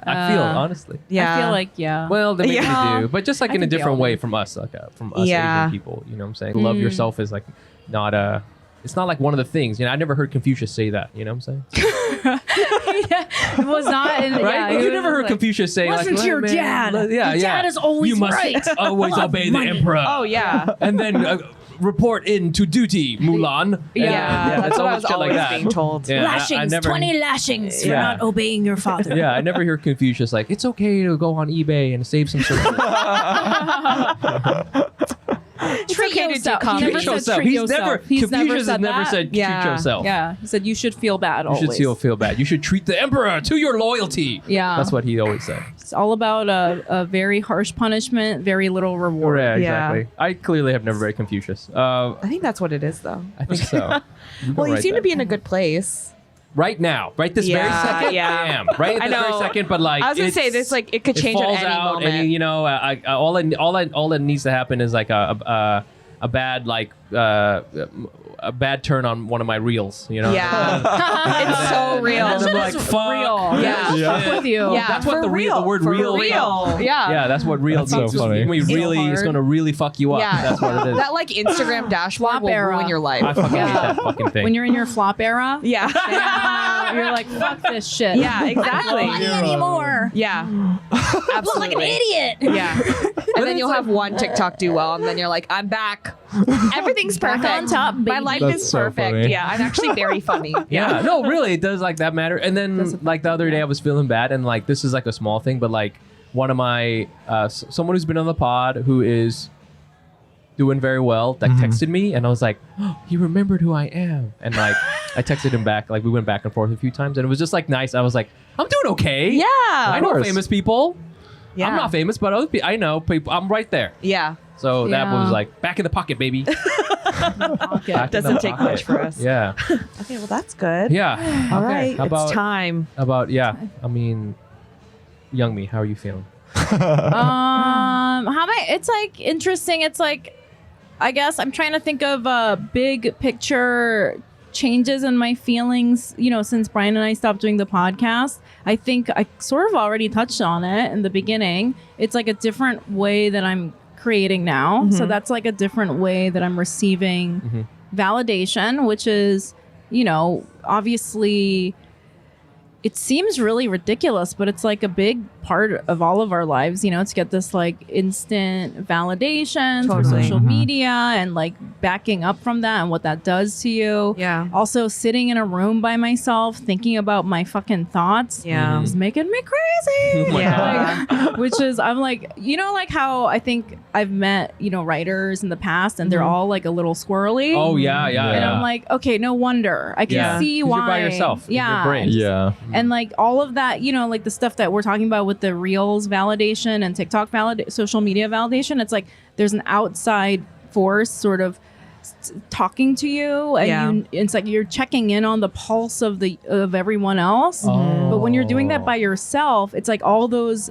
S2: I feel honestly.
S1: Yeah.
S3: I feel like, yeah.
S2: Well, they maybe
S1: Yeah.
S2: do, but just like
S3: I
S2: in a
S3: think they
S2: different
S3: all
S2: way
S3: do.
S2: from us, from us
S1: Yeah.
S2: Asian people. You know what I'm saying? Love yourself is like not a. It's not like one of the things. You know, I never heard Confucius say that. You know what I'm saying?
S3: It was not in,
S2: Right?
S3: yeah,
S2: You
S3: it
S2: never
S3: was
S2: heard
S3: like,
S2: Confucius say
S3: "Listen
S2: like,
S3: to your
S2: "Man,
S3: dad.
S2: Yeah,
S3: Your
S2: yeah.
S3: dad is always
S2: you must
S3: right.
S2: always obey the emperor.
S1: Oh yeah.
S2: And then report in to duty, Mulan.
S1: Yeah. That's
S2: it's
S1: what I was
S2: shit
S1: always being told.
S2: Yeah,
S3: lashings,
S2: I never,
S3: 20 lashings for
S2: Yeah.
S3: not obeying your father.
S2: Yeah, I never hear Confucius like it's okay to go on eBay and save some servers.
S3: Treat
S1: okay to do
S3: yourself. He
S1: comedy.
S3: never
S2: Treat
S3: said
S2: yourself.
S3: treat
S2: He's
S3: yourself.
S2: never
S3: He's
S2: Confucius
S3: never
S2: has
S3: said
S2: never
S3: that.
S2: said treat
S1: Yeah.
S2: yourself.
S3: Yeah, he said you should feel bad
S2: You
S3: always.
S2: should feel bad. You should treat the emperor to your loyalty.
S3: Yeah.
S2: That's what he always said.
S3: It's all about a very harsh punishment, very little reward.
S2: Yeah,
S1: Yeah.
S2: exactly. I clearly have never read Confucius.
S1: I think that's what it is, though.
S2: I think so.
S1: Well, you seem to be in a good place.
S2: right now, right this very
S1: Yeah,
S2: second.
S1: yeah.
S2: I am right at
S1: I
S2: this very
S1: know.
S2: second, but like
S1: I was gonna say
S2: it's-
S1: this, like it could change at
S2: falls
S1: any
S2: out,
S1: moment.
S2: and you know, all that needs to happen is like a bad a bad turn on one of my reels. You know.
S1: Yeah. It's so real.
S2: And I'm like,
S3: It's
S2: fuck.
S3: real.
S1: Yeah.
S3: Yeah. Fuck with you.
S1: Yeah,
S2: That's what
S1: for
S2: the
S1: real.
S2: word
S1: For
S2: real.
S1: real. Yeah.
S2: Yeah, that's what real
S4: That's so
S2: means.
S4: funny.
S2: When you really,
S3: hard.
S2: it's gonna really fuck you up.
S1: Yeah.
S2: That's what it is.
S1: That like Instagram dashboard
S3: Flop
S1: will
S3: era.
S1: ruin your life.
S2: I fucking
S3: Yeah.
S2: hate that fucking thing.
S3: When you're in your flop era,
S1: Yeah.
S3: you're like, fuck this shit.
S1: Yeah, exactly.
S3: I don't want it anymore.
S1: Yeah.
S3: I look like an idiot.
S1: Yeah. And then you'll have one TikTok do well, and then you're like, I'm back. Everything's
S3: Back
S1: perfect.
S3: on top,
S1: My
S3: baby.
S1: life
S4: That's
S1: is
S4: so
S1: perfect.
S4: funny.
S1: Yeah, I'm actually very funny.
S2: Yeah, no, really, it does like that matter. And then like the other day, I was feeling bad, and like this is like a small thing, but like one of my someone who's been on the pod who is doing very well that texted me, and I was like, oh, he remembered who I am, and like I texted him back. Like we went back and forth a few times, and it was just like nice. I was like, I'm doing okay.
S1: Yeah.
S2: I know
S4: course.
S2: famous people.
S1: Yeah.
S2: I'm not famous, but other people, I know people. I'm right there.
S1: Yeah.
S2: So that
S3: Yeah.
S2: was like back in the pocket, baby.
S3: Okay.
S2: Back in the
S1: Doesn't take
S2: pocket.
S1: much for us.
S2: Yeah.
S1: Okay, well, that's good.
S2: Yeah.
S1: All
S2: Okay.
S1: right.
S2: How
S1: It's time.
S2: about yeah. I mean, Youngmi, how are you feeling?
S3: How am I? It's like interesting. It's like, I guess I'm trying to think of big picture changes in my feelings, you know, since Brian and I stopped doing the podcast. I think I sort of already touched on it in the beginning. It's like a different way that I'm creating now. So that's like a different way that I'm receiving validation, which is, you know, obviously it seems really ridiculous, but it's like a big part of all of our lives, you know, to get this like instant validation through
S1: Totally.
S3: social media and like backing up from that and what that does to you.
S1: Yeah.
S3: Also sitting in a room by myself thinking about my fucking thoughts
S1: Yeah.
S3: is making me crazy.
S2: Oh my
S1: Yeah.
S3: Like, which is, I'm like, you know, like how I think I've met, you know, writers in the past and they're all like a little squirrely.
S2: Oh yeah, yeah.
S3: And
S2: yeah.
S3: I'm like, okay, no wonder. I can
S2: Yeah.
S3: see
S2: 'Cause
S3: why.
S2: you're by yourself in your
S3: Yeah.
S2: brain.
S4: Yeah.
S3: And like all of that, you know, like the stuff that we're talking about with the Reels validation and TikTok social media validation, it's like there's an outside force sort of talking to you, and
S1: Yeah.
S3: it's like you're checking in on the pulse of everyone else. But when you're doing that by yourself, it's like all those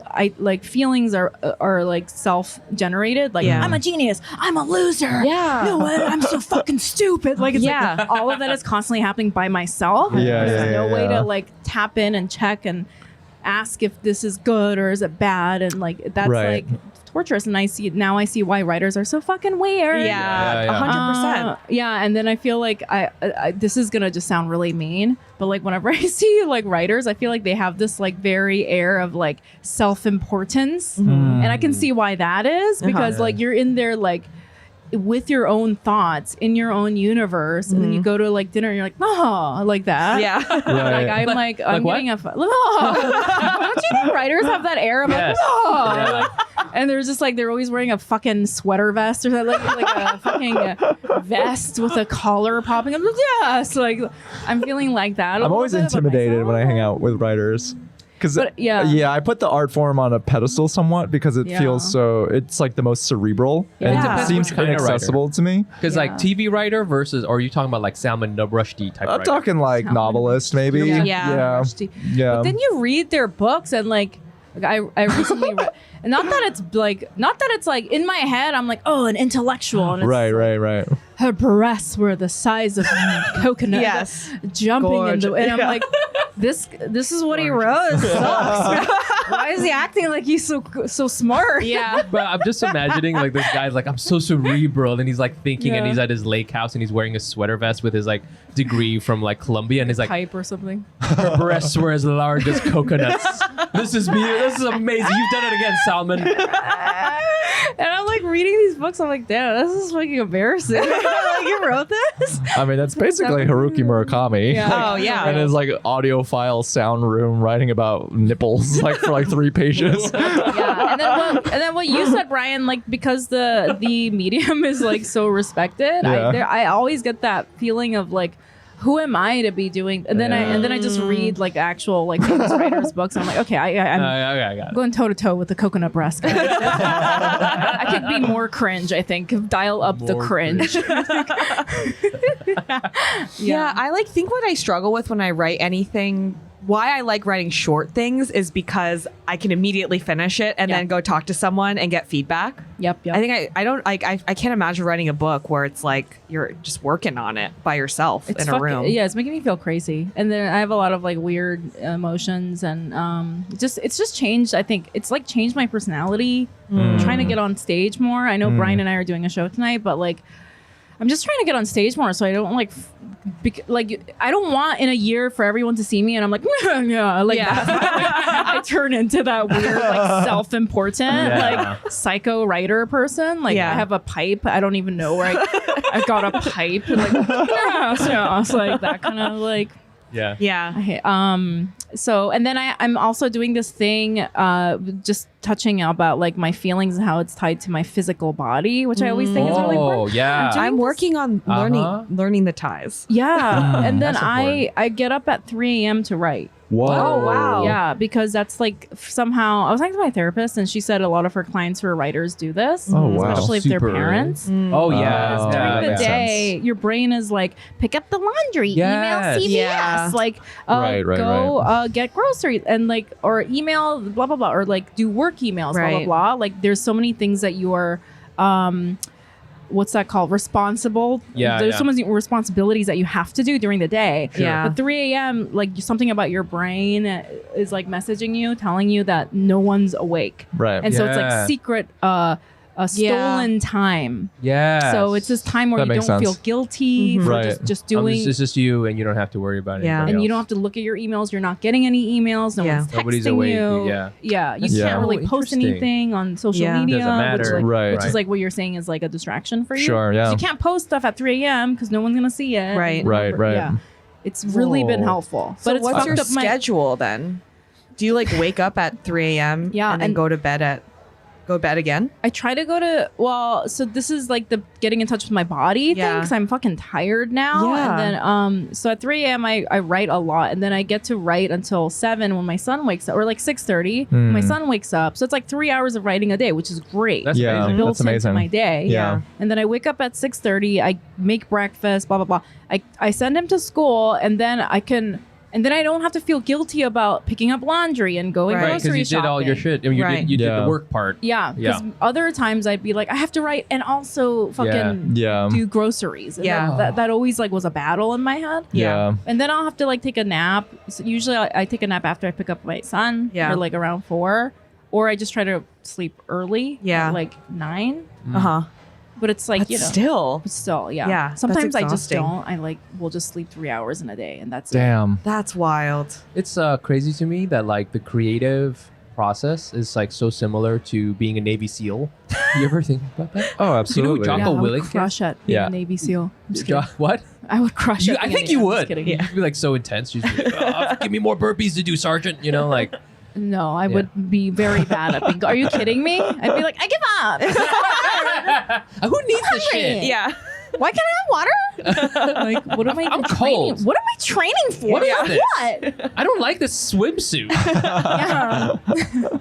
S3: feelings are like self-generated. Like
S1: Yeah.
S3: I'm a genius, I'm a loser.
S1: Yeah.
S3: No, I'm so fucking stupid. Like it's
S1: Yeah.
S3: like all of that is constantly happening by myself.
S4: Yeah,
S3: There's
S4: yeah,
S3: no
S4: yeah,
S3: way
S4: yeah.
S3: to like tap in and check and ask if this is good or is it bad, and like that's
S4: Right.
S3: like torturous. And I see why writers are so fucking weird.
S1: Yeah.
S2: Yeah.
S1: 100%.
S3: Yeah, and then I feel like I this is gonna just sound really mean, but like whenever I see like writers, I feel like they have this like very air of like self-importance, and I can see why that is, because like you're in there like with your own thoughts in your own universe, and then you go to like dinner and you're like, oh, like that.
S1: Yeah.
S3: Like I'm like I'm
S2: what?
S3: getting don't you think writers have that air of
S2: Yes.
S3: like, oh,
S2: Yeah.
S3: like, and they're just like they're always wearing a fucking sweater vest or something, like a fucking vest with a collar popping up. Yes, like I'm feeling like that.
S4: I'm always intimidated when I hang out with writers. Because
S3: But, yeah.
S4: I put the art form on a pedestal somewhat because it
S3: Yeah.
S4: feels it's like the most cerebral
S3: Yeah.
S4: and
S3: It
S4: it
S3: depends
S4: seems
S2: which kind of writer.
S4: inaccessible to me.
S2: Because like TV writer versus, or are you talking about like Salman Rushdie type
S4: I'm
S2: writer?
S4: talking like
S3: Salmon.
S4: novelist maybe.
S3: Yeah.
S4: Yeah.
S3: Rushdie.
S4: Yeah.
S3: But then you read their books and like I recently read, and not that it's like in my head I'm like, oh, an intellectual, and it's
S4: Right.
S3: her breasts were the size of coconut.
S1: Yes.
S3: Jumping in the, and I'm
S1: Yeah.
S3: like, this is what he wrote. It sucks. Why is he acting like he's so smart?
S1: Yeah.
S2: But I'm just imagining like this guy's like, I'm so cerebral, and he's like thinking, and
S3: Yeah.
S2: he's at his lake house and he's wearing a sweater vest with his like degree from like Columbia, and he's like,
S3: Pipe or something.
S2: her breasts were as large as coconuts. This is amazing. You've done it again, Salman.
S3: And I'm like reading these books. I'm like, damn, this is fucking embarrassing. Like, you wrote this?
S4: I mean, that's basically Haruki Murakami.
S3: Yeah.
S1: Oh, yeah.
S4: And his like audiophile sound room writing about nipples like for like 3 pages.
S3: Yeah. And then what you said, Brian, like because the medium is like so respected,
S4: Yeah.
S3: I always get that feeling of like, who am I to be doing? And then I just read like actual like famous writers' books. And I'm like, okay, I'm
S2: Okay, I got it.
S3: going toe to toe with the coconut breast guy. I could be more cringe. I think dial up the
S2: More
S3: cringe.
S1: Yeah, I like think what I struggle with when I write anything, why I like writing short things is because I can immediately finish it and
S3: Yeah.
S1: then go talk to someone and get feedback.
S3: Yep.
S1: I think I don't like I can't imagine writing a book where it's like you're just working on it by yourself in a room.
S3: Yeah, it's making me feel crazy. And then I have a lot of like weird emotions, and it's just changed. I think it's like changed my personality. I'm trying to get on stage more. I know Brian and I are doing a show tonight, but like I'm just trying to get on stage more so I don't like I don't want in a year for everyone to see me and I'm like yeah, like
S1: Yeah.
S3: that. I turn into that weird like self-important
S2: Yeah.
S3: like psycho writer person. Like
S1: Yeah.
S3: I have a pipe. I don't even know where I got a pipe and like yeah, so it's like that kind of like
S2: Yeah.
S1: Yeah.
S3: So, and then I'm also doing this thing, just touching about like my feelings and how it's tied to my physical body, which I always think is really
S2: Oh,
S3: important.
S2: yeah.
S1: I'm working on learning the ties.
S3: Yeah. And then
S2: That's important.
S3: I get up at 3 a.m. to write.
S4: Whoa.
S1: Oh, wow.
S3: Yeah, because that's like somehow I was talking to my therapist and she said a lot of her clients who are writers do this,
S4: Oh, wow.
S3: especially if they're
S2: Super early.
S3: parents.
S2: Oh, yeah.
S4: Oh,
S3: During
S2: yeah,
S3: the
S4: makes
S2: yeah.
S3: day, your brain is like, pick up the laundry,
S2: Yes.
S3: email CVS,
S1: Yeah.
S3: like
S4: Right,
S3: go get groceries and like, or email blah blah blah, or like do work emails, blah blah
S1: Right.
S3: blah. Like there's so many things that you are what's that called? Responsible.
S2: Yeah,
S3: There's
S2: yeah.
S3: so many responsibilities that you have to do during the day.
S1: Sure. Yeah.
S3: But 3 a.m., like something about your brain is like messaging you, telling you that no one's awake.
S4: Right.
S3: And so it's
S2: Yeah.
S3: like secret stolen time.
S2: Yeah.
S3: So it's this time where
S4: That
S3: you
S4: makes
S3: don't feel
S4: sense.
S3: guilty for
S4: Right.
S3: just doing.
S2: It's just you, and you don't have to worry about it.
S1: Yeah.
S3: and you don't have to look at your emails. You're not getting any emails. No
S1: Yeah.
S3: one's texting
S2: Nobody's awake.
S3: you.
S2: Yeah.
S3: Yeah. You
S2: That's
S3: can't
S4: so
S3: really post
S2: interesting.
S3: anything on social
S1: Yeah.
S3: media.
S2: Doesn't matter.
S3: Which, like,
S4: Right.
S3: which is like what you're saying is like a distraction for you.
S4: Sure, yeah.
S3: So you can't post stuff at 3 a.m. because no one's gonna see it.
S1: Right.
S4: Right, right.
S3: Yeah. It's really been
S2: Whoa.
S3: helpful.
S1: So
S3: but it's
S1: what's
S3: fucked
S1: your
S3: up my-
S1: schedule then? Do you like wake up at 3 a.m.
S3: Yeah,
S1: and then
S3: and-
S1: go to bed again?
S3: I try to go to so this is like the getting in touch with my body thing
S1: Yeah.
S3: because I'm fucking tired now.
S1: Yeah.
S3: And then so at 3 a.m. I write a lot and then I get to write until 7 when my son wakes up, or like 6:30 when my son wakes up. So it's like 3 hours of writing a day, which is great.
S2: That's
S4: Yeah.
S2: amazing.
S3: Built
S4: That's amazing.
S3: into my day.
S4: Yeah.
S3: And then I wake up at 6:30. I make breakfast. Blah blah blah. I send him to school, and then I don't have to feel guilty about picking up laundry and going
S1: Right.
S2: Right, because
S3: grocery
S2: you did all your
S3: shopping.
S2: shit. I mean,
S1: Right.
S2: you did
S4: Yeah.
S2: the work part.
S3: Yeah, because
S2: Yeah.
S3: other times I'd be like, I have to write and also fucking
S4: Yeah.
S3: do groceries. And
S1: Yeah.
S3: that always like was a battle in my head.
S4: Yeah.
S3: And then I'll have to like take a nap. So usually I take a nap after I pick up my son.
S1: Yeah.
S3: Or like around 4, or I just try to sleep early.
S1: Yeah.
S3: At like 9.
S1: Uh-huh.
S3: But it's like
S1: Still.
S3: But still, yeah.
S1: Yeah, that's
S3: Sometimes I just
S1: exhausting.
S3: don't. I like will just sleep 3 hours in a day, and that's it.
S4: Damn.
S1: That's wild.
S2: It's crazy to me that like the creative process is like so similar to being a Navy SEAL. You ever think about that?
S4: Oh, absolutely.
S2: Jocko
S3: Yeah, I would
S2: Willink
S3: crush at being
S4: Yeah.
S3: a Navy SEAL. I'm just kidding.
S2: What?
S3: I would crush it.
S2: I think you
S3: I'm
S2: would.
S3: Just kidding.
S1: Yeah.
S2: You'd be like so intense. You'd be like, oh, give me more burpees to do, Sergeant. You know, like.
S3: No, I would be very bad at being. Are you kidding me? I'd be like, I give up.
S2: Who needs this shit?
S1: Yeah.
S3: Why can't I have water? Like, what am I?
S2: I'm
S3: training?
S2: cold.
S3: What am I training for?
S2: What is this?
S3: What?
S2: I don't like this swimsuit.
S3: Yeah.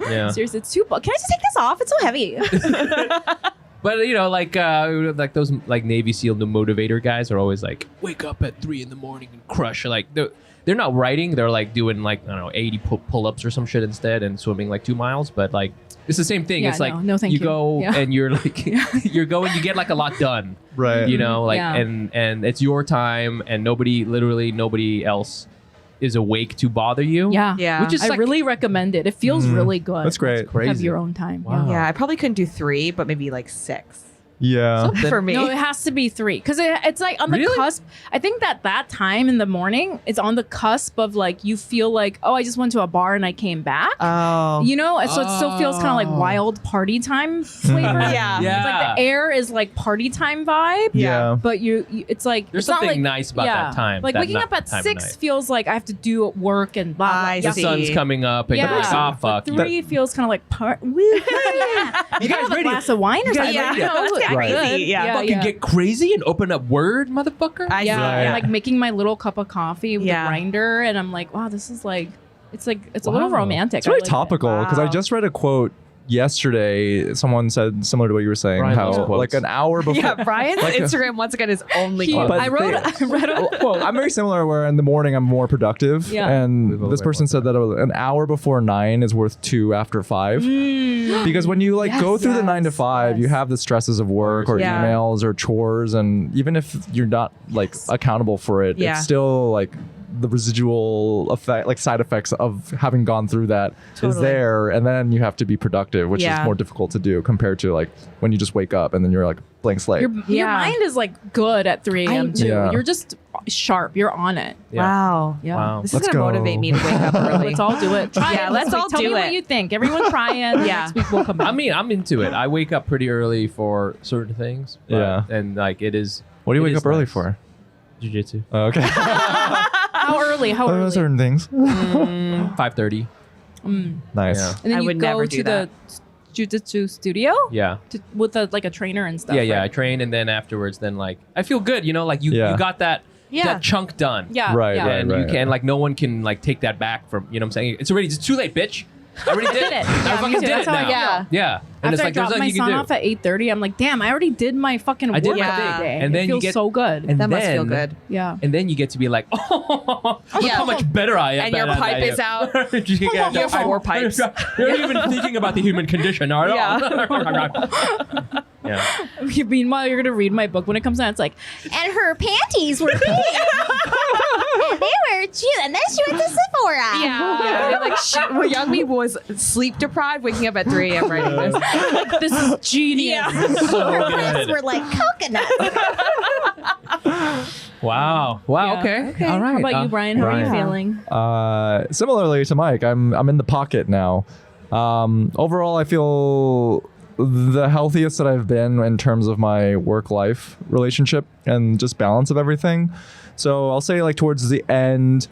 S2: Yeah.
S3: Seriously, it's too. Can I just take this off? It's so heavy.
S2: But you know, like those like Navy SEAL the motivator guys are always like, wake up at 3 a.m. and crush. Like they're not writing. They're like doing like I don't know 80 pull-ups or some shit instead and swimming like 2 miles. But like it's the same thing.
S3: Yeah,
S2: it's like
S3: no, thank you.
S2: go
S3: Yeah.
S2: and you're like you're going. You get like a lot done.
S4: Right.
S2: You know, like
S3: Yeah.
S2: and it's your time and literally nobody else is awake to bother you.
S3: Yeah.
S1: Yeah.
S2: Which is
S3: I
S2: like,
S3: really recommend it. It feels really good.
S4: That's great.
S2: crazy.
S3: Have your own time.
S2: Wow.
S1: Yeah, I probably couldn't do 3, but maybe like 6
S4: Yeah.
S1: for me.
S3: No, it has to be 3 because it's like on the
S2: Really?
S3: cusp. I think that time in the morning is on the cusp of like you feel like, oh, I just went to a bar and I came back.
S1: Oh.
S3: You know, so it still feels kind of like wild party time flavor.
S1: Yeah.
S2: Yeah.
S3: It's like the air is like party time vibe.
S4: Yeah.
S3: But it's like
S2: There's
S3: it's not
S2: something
S3: like,
S2: nice about that time.
S3: Like
S2: that
S3: waking up at
S2: time of
S3: 6
S2: night.
S3: feels like I have to do work and blah blah.
S1: I
S3: Yeah.
S2: The sun's
S1: see.
S2: coming up and
S3: Yeah.
S2: you're like, ah, fuck.
S3: But 3 feels kind of like woo. Yeah. You
S2: guys
S3: have a
S2: ready?
S3: glass of wine or
S1: Yeah,
S3: something.
S1: yeah.
S3: You know,
S1: Let's
S3: look
S1: get
S3: good.
S1: crazy. Yeah.
S2: Fucking get crazy and open up Word, motherfucker.
S1: I
S3: Yeah,
S1: see.
S3: and
S1: Yeah.
S3: like making my little cup of coffee with
S1: Yeah.
S3: the grinder, and I'm like, wow, this is like, it's a little
S2: Wow.
S3: romantic.
S4: It's very
S3: I like it.
S4: topical because I
S1: Wow.
S4: just read a quote yesterday. Someone said similar to what you were saying,
S2: Brian loves
S4: how
S2: quotes.
S4: like an hour before.
S1: Yeah, Brian's
S4: Like a-
S1: Instagram once again is only
S3: He-
S1: quotes.
S4: But
S3: I read
S4: well, I'm very similar where in the morning I'm more productive.
S3: Yeah.
S2: We've
S4: And
S2: all
S4: this
S2: read
S4: person
S2: one
S4: said that an hour before 9 is worth 2 after 5. Because when you like
S1: Yes,
S4: go through the
S1: yes,
S4: 9 to 5, you
S3: yes.
S4: have the stresses of work or
S1: Yeah.
S4: emails or chores. And even if you're not like accountable for it,
S1: Yeah.
S4: it's still like the residual effect, like side effects of having gone through that is
S1: Totally.
S4: there. And then you have to be productive, which
S1: Yeah.
S4: is more difficult to do compared to like when you just wake up and then you're like blank slate.
S3: Your
S1: Yeah.
S3: mind is like good at 3 a.m. too.
S4: Yeah.
S3: You're just sharp. You're on it.
S2: Yeah.
S1: Wow.
S3: Yeah.
S2: Wow.
S1: This
S4: Let's
S1: is going to
S4: go.
S1: motivate me to wake up early.
S3: Let's all do it. Try
S1: Yeah,
S3: it.
S1: let's
S3: this week.
S1: all
S3: Tell
S1: do
S3: me what
S1: it.
S3: you think. Everyone try it.
S1: Yeah.
S3: Next week we'll come back.
S2: I mean, I'm into it. I wake up pretty early for certain things. but- And like it is.
S4: What do you
S2: it
S4: wake
S2: is
S4: up early
S2: nice.
S4: for?
S2: Jiu-jitsu.
S4: Okay.
S3: How early? early? How early?
S4: certain things.
S2: 5:30.
S4: Nice.
S2: Yeah.
S3: And then
S1: I
S3: you
S1: would
S3: go
S1: never
S3: to
S1: do
S3: the jiu-jitsu studio
S2: Yeah.
S3: with a trainer and stuff.
S2: Yeah, yeah. I
S3: right?
S2: train, and then afterwards, then like I feel good. You know, like you got that
S1: Yeah.
S2: chunk done.
S3: Yeah.
S4: Right,
S3: yeah.
S4: right.
S2: And you can like no one can like take that back from, you know what I'm saying? It's too late, bitch. I already did it.
S3: it.
S2: I
S3: Yeah,
S2: fucking
S3: me too.
S2: did
S3: That's
S2: it
S3: how I
S2: now.
S3: feel.
S2: Yeah. And
S3: After I
S2: there's
S3: drop my
S2: nothing you
S3: son
S2: can
S3: off
S2: do.
S3: at 8:30, I'm like, damn, I already did my fucking work
S2: did
S3: for
S2: my
S3: the
S1: thing.
S3: day.
S2: And then
S3: it
S2: you
S3: feels
S2: get-
S3: so good.
S2: And
S1: That must feel
S2: then-
S1: good.
S3: Yeah.
S2: And then you get to be like, oh, look
S3: Yeah.
S2: how much better I am.
S1: And your pipe is out.
S2: You
S1: have 4 pipes.
S2: You're not even thinking about the human condition at all. Yeah.
S3: Meanwhile, you're gonna read my book when it comes out. It's like, and her panties were big, and they were cute, and then she went to Sephora.
S1: Yeah. Like Youngmi was sleep deprived, waking up at 3 a.m. writing this.
S3: Like, this is genius.
S2: So
S5: Her breasts
S2: good.
S5: were like coconuts.
S2: Wow.
S3: Yeah.
S2: Okay. All right.
S3: How about you, Brian? How are you
S4: Brian.
S3: feeling?
S4: Similarly to Mike, I'm in the pocket now. Overall, I feel the healthiest that I've been in terms of my work-life relationship and just balance of everything. So I'll say like towards the end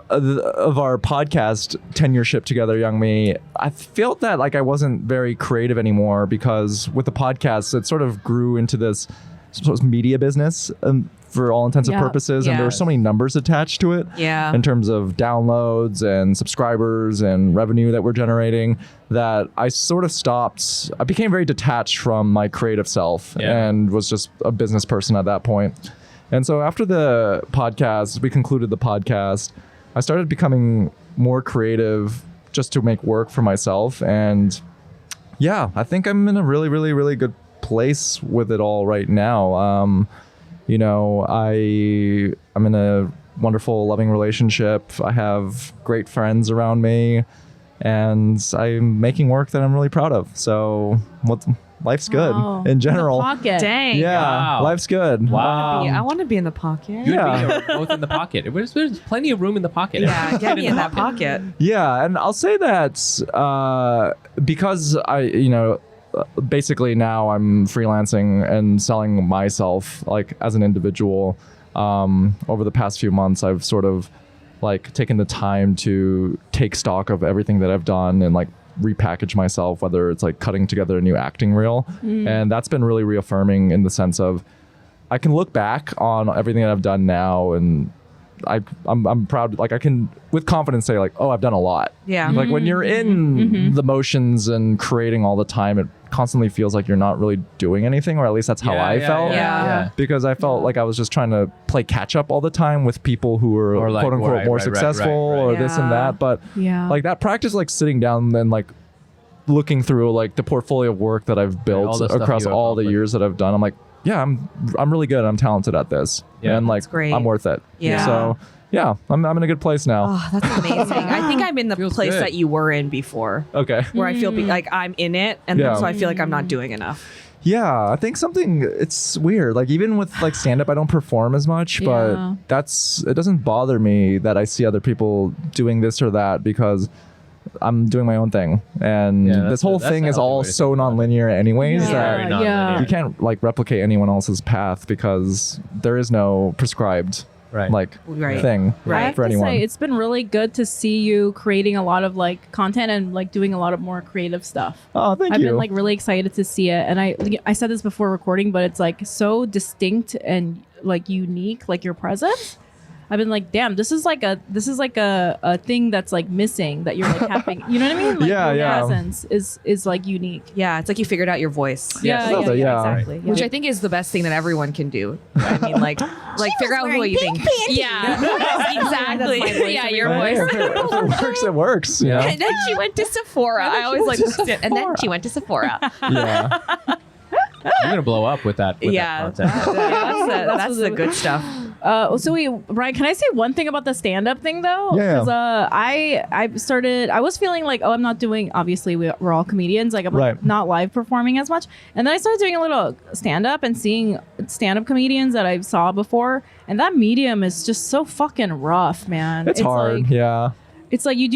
S4: of our podcast tenureship together, Youngmi, I felt that like I wasn't very creative anymore because with the podcast, it sort of grew into this sort of media business for all intents and
S3: Yeah.
S4: purposes. And there were so many numbers attached to it
S1: Yeah.
S4: in terms of downloads and subscribers and revenue that we're generating that I sort of stopped. I became very detached from my creative self and was just a business person at that point. And so after the podcast, we concluded the podcast, I started becoming more creative just to make work for myself. And yeah, I think I'm in a really, really, really good place with it all right now. You know, I'm in a wonderful, loving relationship. I have great friends around me, and I'm making work that I'm really proud of. So life's good
S3: Wow.
S4: in general.
S3: The pocket.
S1: Dang.
S4: Yeah,
S2: Wow.
S4: life's good.
S2: Wow.
S1: Yeah, I want to be in the pocket.
S2: You
S4: Yeah.
S2: and me are both in the pocket. There's plenty of room in the pocket.
S1: Yeah, get me in that pocket.
S4: Yeah, and I'll say that because basically now I'm freelancing and selling myself like as an individual. Over the past few months, I've sort of like taken the time to take stock of everything that I've done and like repackage myself, whether it's like cutting together a new acting reel. And that's been really reaffirming in the sense of I can look back on everything that I've done now and I'm proud. Like I can with confidence say like, oh, I've done a lot.
S1: Yeah.
S4: Like when you're in the motions and creating all the time, it constantly feels like you're not really doing anything, or at least that's how I felt.
S1: Yeah.
S4: Because I felt like I was just trying to play catch up all the time with people who were
S2: Or like,
S4: quote unquote
S2: right,
S4: more
S2: right,
S4: successful
S2: right.
S4: or this and
S1: Yeah.
S4: that. But
S3: Yeah.
S4: like that practice, like sitting down and like looking through like the portfolio of work that I've
S2: all
S4: built
S2: the stuff
S4: across
S2: you
S4: all the
S2: accomplished.
S4: years that I've done, I'm like, yeah, I'm really good. I'm talented at this.
S2: Yeah.
S4: And like
S1: That's great.
S4: I'm worth it.
S1: Yeah.
S4: So yeah, I'm in a good place now.
S1: Oh, that's amazing. I think I'm in the
S2: Feels
S1: place
S2: good.
S1: that you were in before,
S4: Okay.
S1: where I feel like I'm in it, and
S4: Yeah.
S1: so I feel like I'm not doing enough.
S4: Yeah, I think it's weird. Like even with like stand up, I don't perform as much,
S3: Yeah.
S4: but it doesn't bother me that I see other people doing this or that because I'm doing my own thing. And
S2: Yeah,
S4: this whole
S2: that's
S4: thing
S2: a
S4: is
S2: healthy
S4: all
S2: way to
S4: so
S2: think about it.
S4: non-linear anyways
S2: Very
S4: that
S3: yeah.
S2: non-linear.
S4: you can't like replicate anyone else's path because there is no prescribed
S2: Right.
S4: like
S1: Right.
S4: thing
S1: Right.
S3: I have
S4: for
S3: to
S4: anyone.
S3: say, it's been really good to see you creating a lot of like content and like doing a lot of more creative stuff.
S4: Oh, thank
S3: I've
S4: you.
S3: been like really excited to see it, and I said this before recording, but it's like so distinct and like unique, like your presence. I've been like, damn, this is like a thing that's like missing that you're like having. You know what I mean? Like
S4: Yeah,
S3: your
S4: yeah.
S3: presence is like unique.
S1: Yeah, it's like you figured out your voice.
S2: Yes.
S3: Yeah,
S4: Yeah.
S3: exactly.
S1: Which
S3: Yeah.
S1: I think is the best thing that everyone can do. I mean, like figure out what you think. Yeah, exactly.
S5: That's my voice
S1: Yeah,
S5: every
S1: your
S4: Hey,
S1: voice.
S4: if it works, it works. You know?
S1: And then she went to Sephora. I always like, and then she went to Sephora.
S4: Yeah.
S2: You're gonna blow up with that. With
S1: Yeah,
S2: that content.
S1: that's the good stuff.
S3: So wait, Brian, can I say one thing about the stand-up thing though?
S4: Yeah.
S3: Because I was feeling like, oh, I'm not doing. Obviously, we're all comedians. Like I'm like,
S4: Right.
S3: not live performing as much. And then I started doing a little stand-up and seeing stand-up comedians that I saw before, and that medium is just so fucking rough, man.
S4: It's hard.
S3: Like,
S4: Yeah.
S3: it's like you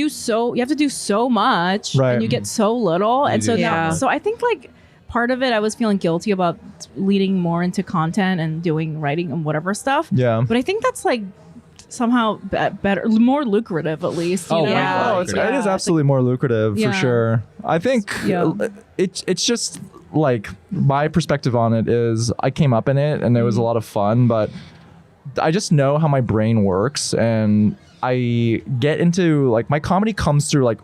S3: have to do so much,
S4: Right.
S3: and you get so little, and so
S2: do.
S3: now,
S1: Yeah.
S3: so I think like. Part of it, I was feeling guilty about leaning more into content and doing writing and whatever stuff.
S4: Yeah.
S3: But I think that's like somehow better, more lucrative at least. You
S2: Oh,
S3: know?
S1: yeah.
S4: Oh, it is absolutely more lucrative
S3: Yeah.
S4: for sure. I think
S3: Yeah.
S4: it's just like my perspective on it is I came up in it and it was a lot of fun, but I just know how my brain works and I get into like my comedy comes through like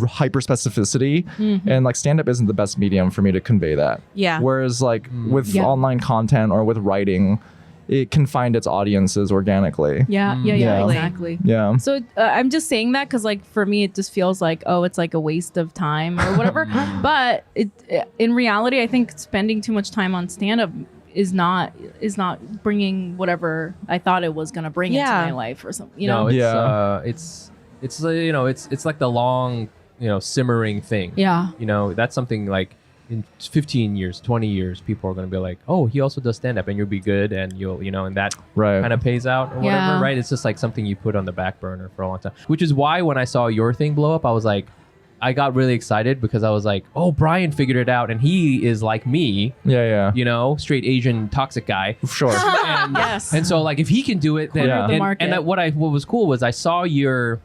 S4: hyper specificity and like stand up isn't the best medium for me to convey that.
S1: Yeah.
S4: Whereas like with
S3: Yeah.
S4: online content or with writing, it can find its audiences organically.
S3: Yeah,
S4: Yeah.
S3: exactly.
S4: Yeah.
S3: So I'm just saying that because, like, for me, it just feels like, oh, it's like a waste of time or whatever. But in reality, I think spending too much time on stand-up is not bringing whatever I thought it was gonna bring into
S1: Yeah.
S3: my life or something. You know?
S2: No,
S4: Yeah.
S2: it's you know, it's like the long, you know, simmering thing.
S3: Yeah.
S2: You know, that's something like in 15 years, 20 years, people are going to be like, oh, he also does stand up and you'll be good and you'll, you know, and that
S4: Right.
S2: kind of pays out or whatever,
S3: Yeah.
S2: right? It's just like something you put on the back burner for a long time, which is why when I saw your thing blow up, I was like, I got really excited because I was like, oh, Brian figured it out and he is like me,
S4: Yeah.
S2: you know, straight Asian toxic guy.
S4: Sure.
S2: And,
S3: Yes.
S2: and so like if he can do it, then
S4: Corner of
S3: the
S2: and,
S3: market.
S2: and what was cool was I saw your.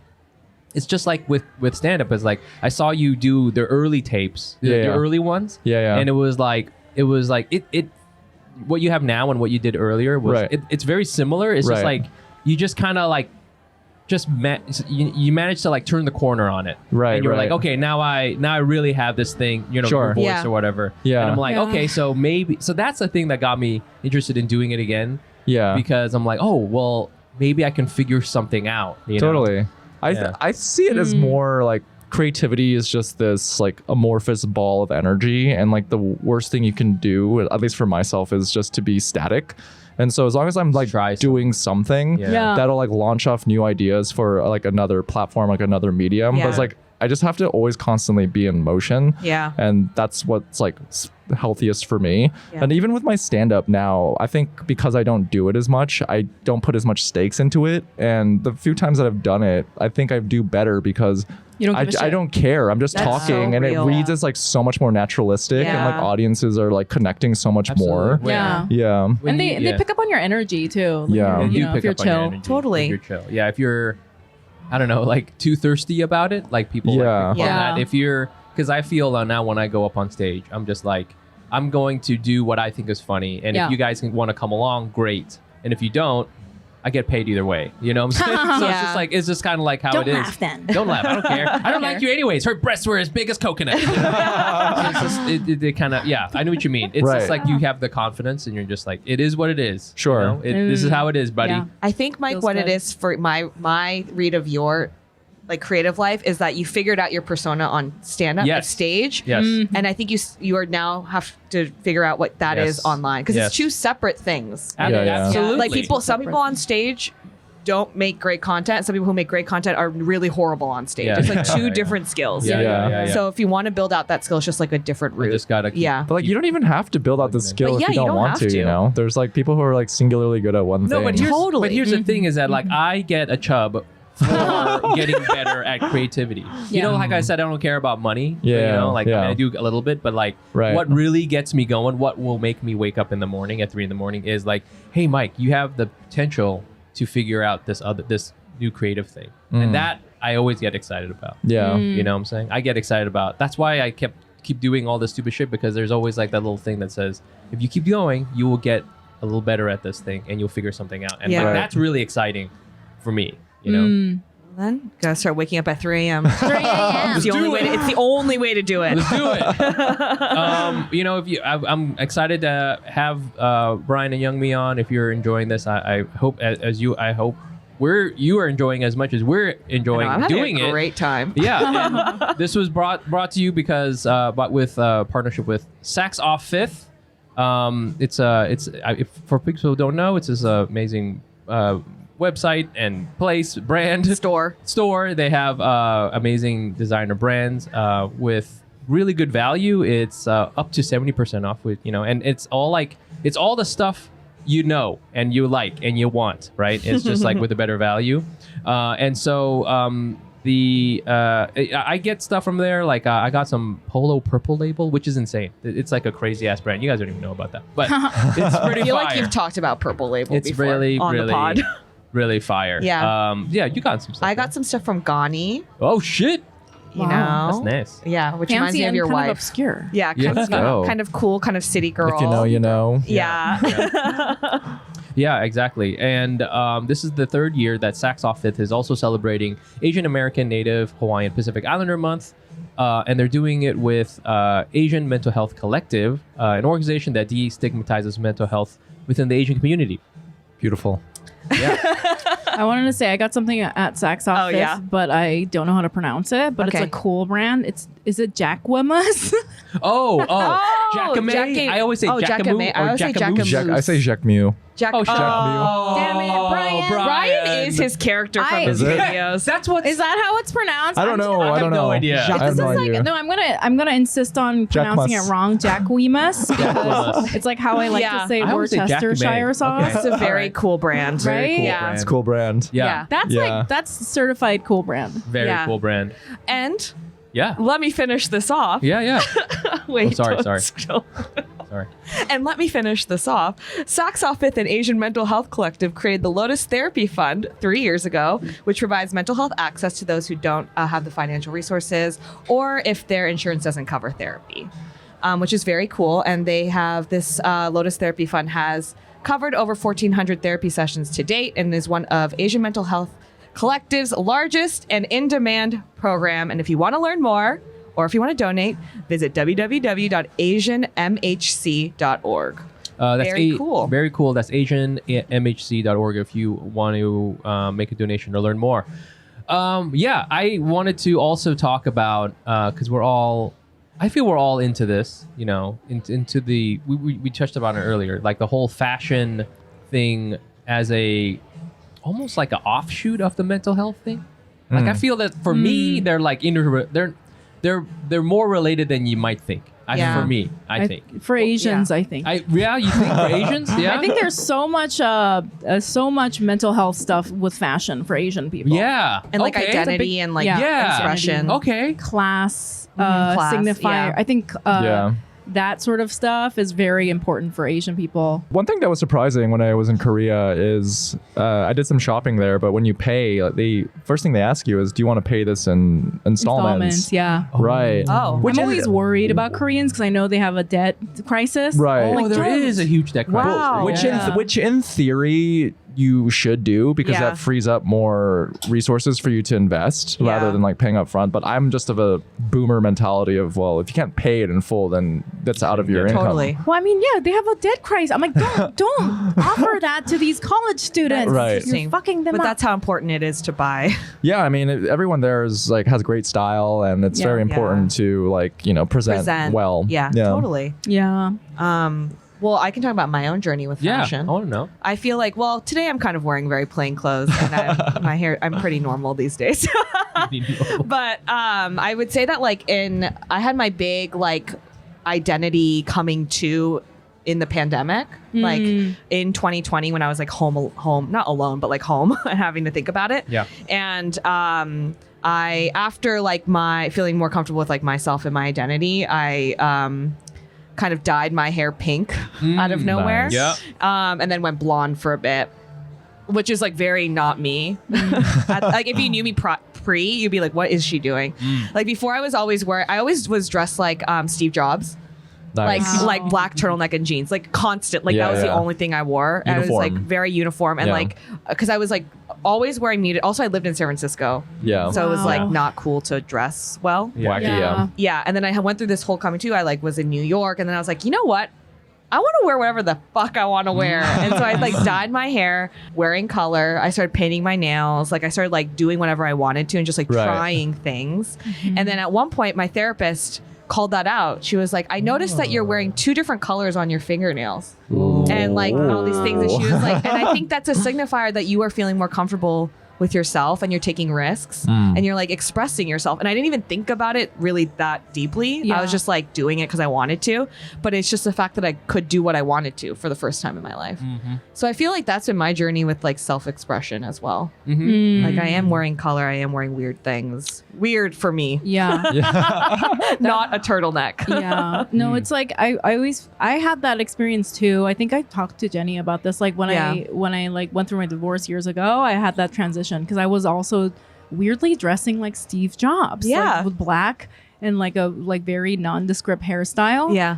S2: It's just like with stand up is like I saw you do the early tapes, the
S4: Yeah.
S2: early ones.
S4: Yeah.
S2: And it was like it what you have now and what you did earlier was
S4: Right.
S2: it's very similar. It's just
S4: Right.
S2: like you just kind of like you managed to like turn the corner on it.
S4: Right,
S2: And you were like,
S4: right.
S2: okay, now I really have this thing, you know,
S4: Sure.
S2: your voice
S1: Yeah.
S2: or whatever.
S4: Yeah.
S2: And I'm like,
S3: Yeah.
S2: okay, so that's the thing that got me interested in doing it again.
S4: Yeah.
S2: Because I'm like, oh, well, maybe I can figure something out. You know?
S4: Totally.
S2: Yeah.
S4: I see it as more like creativity is just this like amorphous ball of energy, and like the worst thing you can do, at least for myself, is just to be static. And so as long as I'm like
S2: Try
S4: doing something
S2: Yeah.
S3: Yeah.
S4: that'll like launch off new ideas for like another platform, like another medium. But it's
S1: Yeah.
S4: like I just have to always constantly be in motion.
S1: Yeah.
S4: And that's what's like healthiest for me.
S1: Yeah.
S4: And even with my stand up now, I think because I don't do it as much, I don't put as much stakes into it. And the few times that I've done it, I think I do better because
S3: You don't give a
S4: I
S3: shit.
S4: don't care. I'm just
S1: That's
S4: talking
S1: so
S4: and
S1: real.
S4: it reads as like so much more naturalistic and like
S1: Yeah.
S4: audiences are like connecting so much more.
S2: Absolutely.
S3: Yeah.
S4: Yeah.
S2: When
S3: And
S2: you-
S3: they pick up on your energy too. Like,
S4: Yeah.
S2: They
S3: You
S2: do
S3: know,
S2: pick
S3: if you're
S2: up on your
S3: chill.
S2: energy,
S1: Totally.
S2: if you're chill. Yeah, if you're, I don't know, like too thirsty about it, like people
S4: Yeah.
S2: like to call
S3: Yeah.
S2: that. If you're, because I feel now when I go up on stage, I'm just like, I'm going to do what I think is funny, and
S3: Yeah.
S2: if you guys want to come along, great. And if you don't, I get paid either way. You know what I'm saying? So it's
S1: Yeah.
S2: just like it's just kind of like how
S3: Don't
S2: it is.
S3: laugh then.
S2: Don't laugh. I don't care. I don't like you anyways. Her breasts were as big as coconuts. So it's just, it kind of, yeah. I know what you mean. It's just
S4: Right.
S2: like you have the confidence, and you're just like, it is what it is. you
S4: Sure.
S2: know? This is how it is, buddy.
S3: Yeah.
S1: I think, Mike,
S3: Feels
S1: what it
S3: good.
S1: is for my read of your like creative life is that you figured out your persona on stand up
S2: Yes.
S1: stage.
S2: Yes.
S1: And I think you are now have to figure out what that is
S2: Yes.
S1: online because
S2: Yes.
S1: it's two separate things.
S2: Ab-
S4: Yeah, yeah.
S2: Absolutely.
S1: Like some people on stage don't make great content. Some people who make great content are really horrible on stage.
S2: Yeah.
S1: It's like two
S2: Yeah.
S1: different skills.
S4: Yeah.
S1: So if you want to build out that skill, it's just like a different
S2: I
S1: route.
S2: just gotta keep-
S1: Yeah.
S4: But like you don't even have to build out the skill
S1: But
S4: if
S1: yeah,
S4: you
S1: you
S4: don't
S1: don't
S4: want
S1: have
S4: to, you
S1: to.
S4: know? There's like people who are like singularly good at one
S2: No,
S4: thing.
S2: but here's
S1: Totally.
S2: the thing is that like I get a chub for getting better at creativity. You know, like I said, I don't care about money. You
S4: Yeah,
S2: know, like I,
S4: yeah.
S2: mean, I do a little bit, but like
S4: Right.
S2: what really gets me going, what will make me wake up in the morning at 3 a.m. is like, hey Mike, you have the potential to figure out this new creative thing. And that I always get excited about.
S4: Yeah.
S2: You know what I'm saying? I get excited about. That's why I keep doing all this stupid shit, because there's always like that little thing that says, if you keep going, you will get a little better at this thing and you'll figure something out. And
S1: Yeah.
S2: like
S4: Right.
S2: that's really exciting for me, you know?
S1: Then gotta start waking up at 3 a.m.
S3: 3 a.m.
S1: It's the only way. It's the only way to do it.
S2: Let's do it. You know, I'm excited to have Brian and Youngmi on. If you're enjoying this, I hope I hope you are enjoying as much as we're enjoying
S1: I'm having
S2: doing
S1: a
S2: it.
S1: great time.
S2: Yeah, and this was brought to you because but with partnership with Sax Off Fifth. If for people who don't know, it's this amazing website and place brand
S1: Store.
S2: They have amazing designer brands with really good value. It's up to 70% off with, you know, and it's all the stuff you know and you like and you want, right? It's just like with a better value. And so I get stuff from there. Like I got some Polo Purple Label, which is insane. It's like a crazy ass brand. You guys don't even know about that, but it's pretty
S1: I feel
S2: fire.
S1: like you've talked about Purple Label
S2: It's
S1: before
S2: really,
S1: on
S2: really,
S1: the pod.
S2: really fire.
S1: Yeah.
S2: Yeah, you got some stuff.
S1: I got some stuff from Ghani.
S2: Oh shit.
S1: You
S3: Wow.
S1: know,
S2: That's nice.
S1: yeah, which reminds
S3: Fancy
S1: me of
S3: and
S1: your
S3: kind
S1: wife.
S3: of obscure.
S1: Yeah,
S2: Yeah.
S1: kind,
S4: go.
S1: kind of cool, kind of city girl.
S4: If you know, you know.
S1: Yeah.
S2: Yeah, exactly. And this is the third year that Saks Off Fifth is also celebrating Asian American, Native, Hawaiian, Pacific Islander Month. And they're doing it with Asian Mental Health Collective, an organization that de-stigmatizes mental health within the Asian community.
S4: Beautiful.
S2: Yeah.
S3: I wanted to say I got something at Saks Off
S1: Oh,
S3: Fifth,
S1: yeah?
S3: but I don't know how to pronounce it. But
S1: Okay.
S3: it's a cool brand. Is it Jacquemus?
S2: Oh,
S1: Oh,
S2: Jacquemus.
S1: Jackie-
S2: I always say
S1: oh,
S2: Jacquemus
S1: Jacquemus. I
S2: or
S1: always say
S2: Jacquemus.
S1: Jacquemus.
S4: I say Jacques Mew.
S1: Jack.
S2: Oh, shit.
S3: Damn it, Brian.
S1: Brian is his character from
S3: I-
S1: his
S4: Is it?
S1: videos.
S2: That's what.
S3: Is that how it's pronounced?
S4: I don't know. I
S2: have
S4: don't
S2: no
S4: know.
S2: idea.
S4: I have
S3: This
S4: no
S3: is like
S4: idea.
S3: no. I'm gonna insist on pronouncing
S4: Jacquemus.
S3: it wrong. Jacquemus because
S2: Jacquemus.
S3: it's like how I like
S1: Yeah.
S3: to say
S2: I always say
S3: Worcestershire
S2: Jacquemus.
S3: sauce.
S1: It's a very
S2: Alright.
S1: cool brand.
S3: Right?
S2: Very cool
S1: Yeah.
S2: brand.
S4: It's a cool brand.
S2: Yeah.
S1: Yeah.
S3: That's
S4: Yeah.
S3: like that's certified cool brand.
S2: Very
S1: Yeah.
S2: cool brand.
S1: And
S2: Yeah.
S1: let me finish this off.
S2: Yeah. Yeah.
S1: Wait.
S2: Oh, sorry,
S1: don't
S2: sorry.
S1: scroll.
S2: Sorry.
S1: And let me finish this off. Saks Off Fifth and Asian Mental Health Collective created the Lotus Therapy Fund 3 years ago, which provides mental health access to those who don't have the financial resources or if their insurance doesn't cover therapy, which is very cool. And they have this Lotus Therapy Fund has covered over 1,400 therapy sessions to date and is one of Asian Mental Health Collective's largest and in-demand program. And if you want to learn more, or if you want to donate, visit www.asianmhc.org.
S2: That's
S1: Very cool.
S2: Very cool. That's AsianMHC.org if you want to make a donation or learn more. Yeah, I wanted to also talk about because I feel we're all into this. You know, into the we touched about it earlier, like the whole fashion thing as almost like an offshoot of the mental health thing. Like I feel that for me, they're like they're more related than you might think.
S1: Yeah.
S2: For me, I think.
S3: For Asians,
S1: yeah.
S3: I think.
S2: Yeah, you think for Asians? Yeah.
S3: I think there's so much mental health stuff with fashion for Asian people.
S2: Yeah.
S1: And like
S2: Okay.
S1: identity and like
S2: Yeah.
S1: expression.
S2: Okay.
S3: Class,
S1: Class,
S3: signifier.
S1: yeah.
S3: I think
S4: Yeah.
S3: that sort of stuff is very important for Asian people.
S4: One thing that was surprising when I was in Korea is I did some shopping there, but when you pay, the first thing they ask you is, do you want to pay this in installments?
S3: Yeah.
S4: Right.
S1: Oh.
S3: I'm always worried about Koreans because I know they have a debt crisis.
S4: Right.
S2: Oh,
S3: Like,
S2: there
S3: don't-
S2: is a huge debt crisis.
S1: Wow.
S4: Which in theory you should do because
S1: Yeah.
S4: that frees up more resources for you to invest
S1: Yeah.
S4: rather than like paying up front. But I'm just of a boomer mentality of, well, if you can't pay it in full, then that's out of your
S2: Yeah,
S4: income.
S1: Totally.
S3: Well, I mean, yeah, they have a debt crisis. I'm like, don't offer that to these college students.
S4: Right.
S3: You're fucking them
S1: But
S3: up.
S1: that's how important it is to buy.
S4: Yeah, I mean, everyone there is like has great style, and it's
S3: Yeah.
S4: very important to like present well.
S1: Yeah, totally.
S3: yeah.
S1: Well, I can talk about my own journey with
S2: Yeah.
S1: fashion.
S2: I want to know.
S1: I feel like, well, today I'm kind of wearing very plain clothes and my hair, I'm pretty normal these days. But I would say that like I had my big like identity coming to in the pandemic, like in 2020 when I was like home, not alone, but like home and having to think about it.
S2: Yeah.
S1: And I, after like my feeling more comfortable with like myself and my identity, I kind of dyed my hair pink out of nowhere.
S4: nice.
S2: Yeah.
S1: And then went blonde for a bit, which is like very not me. Like if you knew me pre, you'd be like, what is she doing? Like before I always was dressed like Steve Jobs.
S4: Nice.
S3: Wow.
S1: Like black turtleneck and jeans, like constant. Like
S4: Yeah,
S1: that was the
S4: yeah.
S1: only thing I wore. And it was like
S4: Uniform.
S1: very uniform. And
S4: Yeah.
S1: like, because I was like always wearing muted. Also, I lived in San Francisco.
S4: Yeah.
S1: So it was like
S3: Wow.
S1: not cool to dress well.
S4: Wacky.
S3: Yeah.
S4: Yeah.
S1: Yeah. And then I went through this whole coming too. I like was in New York and then I was like, you know what? I want to wear whatever the fuck I want to wear. And so I like dyed my hair, wearing color. I started painting my nails. Like I started like doing whatever I wanted to and just like
S4: Right.
S1: trying things. And then at one point, my therapist called that out. She was like, I noticed that you're wearing 2 different colors on your fingernails. And like all these things. And she was like, and I think that's a signifier that you are feeling more comfortable with yourself and you're taking risks and you're like expressing yourself. And I didn't even think about it really that deeply.
S3: Yeah.
S1: I was just like doing it because I wanted to, but it's just the fact that I could do what I wanted to for the first time in my life. So I feel like that's been my journey with like self-expression as well. Like I am wearing color. I am wearing weird things. Weird for me.
S3: Yeah.
S1: Not a turtleneck.
S3: Yeah. No, it's like I had that experience too. I think I talked to Jenny about this. Like when I like went through my divorce years ago, I had that transition because I was also weirdly dressing like Steve Jobs.
S1: Yeah.
S3: Like, with black and like a very nondescript hairstyle.
S1: Yeah.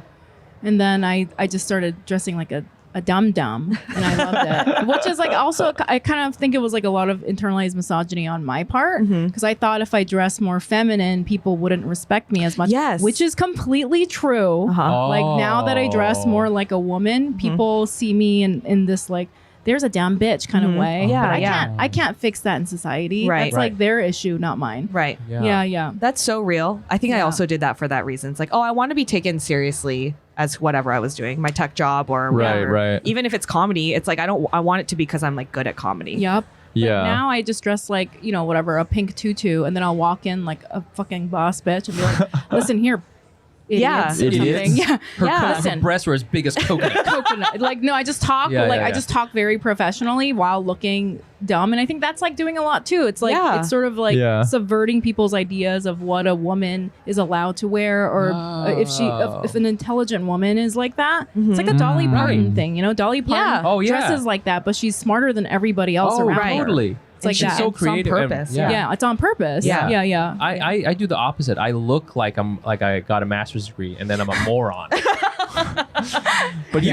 S3: And then I just started dressing like a dum-dum and I loved it. Which is like also, I kind of think it was like a lot of internalized misogyny on my part because I thought if I dressed more feminine, people wouldn't respect me as much.
S1: Yes.
S3: Which is completely true. Like now that I dress more like a woman, people see me in this like, there's a damn bitch kind of way.
S1: Yeah,
S3: But I can't fix that in society.
S1: Right.
S3: That's like their issue, not mine.
S1: Right.
S3: Yeah.
S1: That's so real. I think I
S3: Yeah.
S1: also did that for that reason. It's like, oh, I want to be taken seriously as whatever I was doing, my tech job or whatever.
S4: Right.
S1: Even if it's comedy, it's like I want it to be because I'm like good at comedy.
S3: Yep.
S4: Yeah.
S3: But now I just dress like, whatever, a pink tutu, and then I'll walk in like a fucking boss bitch and be like, listen here,
S1: Yeah.
S3: idiots. Or something. Yeah.
S2: Her
S3: Listen.
S2: breasts were as big as coconut.
S3: Coconut. Like, no, I just talk I just talk very professionally while looking dumb. And I think that's like doing a lot too. It's like it's sort of like subverting people's ideas of what a woman is allowed to wear, or if an intelligent woman is like that. It's like a Dolly Parton thing, Dolly Parton dresses like that, but she's smarter than everybody else around her.
S2: Totally.
S3: It's like
S2: she's
S3: that.
S2: so
S1: It's on
S2: creative.
S1: purpose.
S3: Yeah, it's on purpose.
S1: Yeah.
S3: Yeah.
S2: I do the opposite. I look like I got a master's degree and then I'm a moron.
S4: But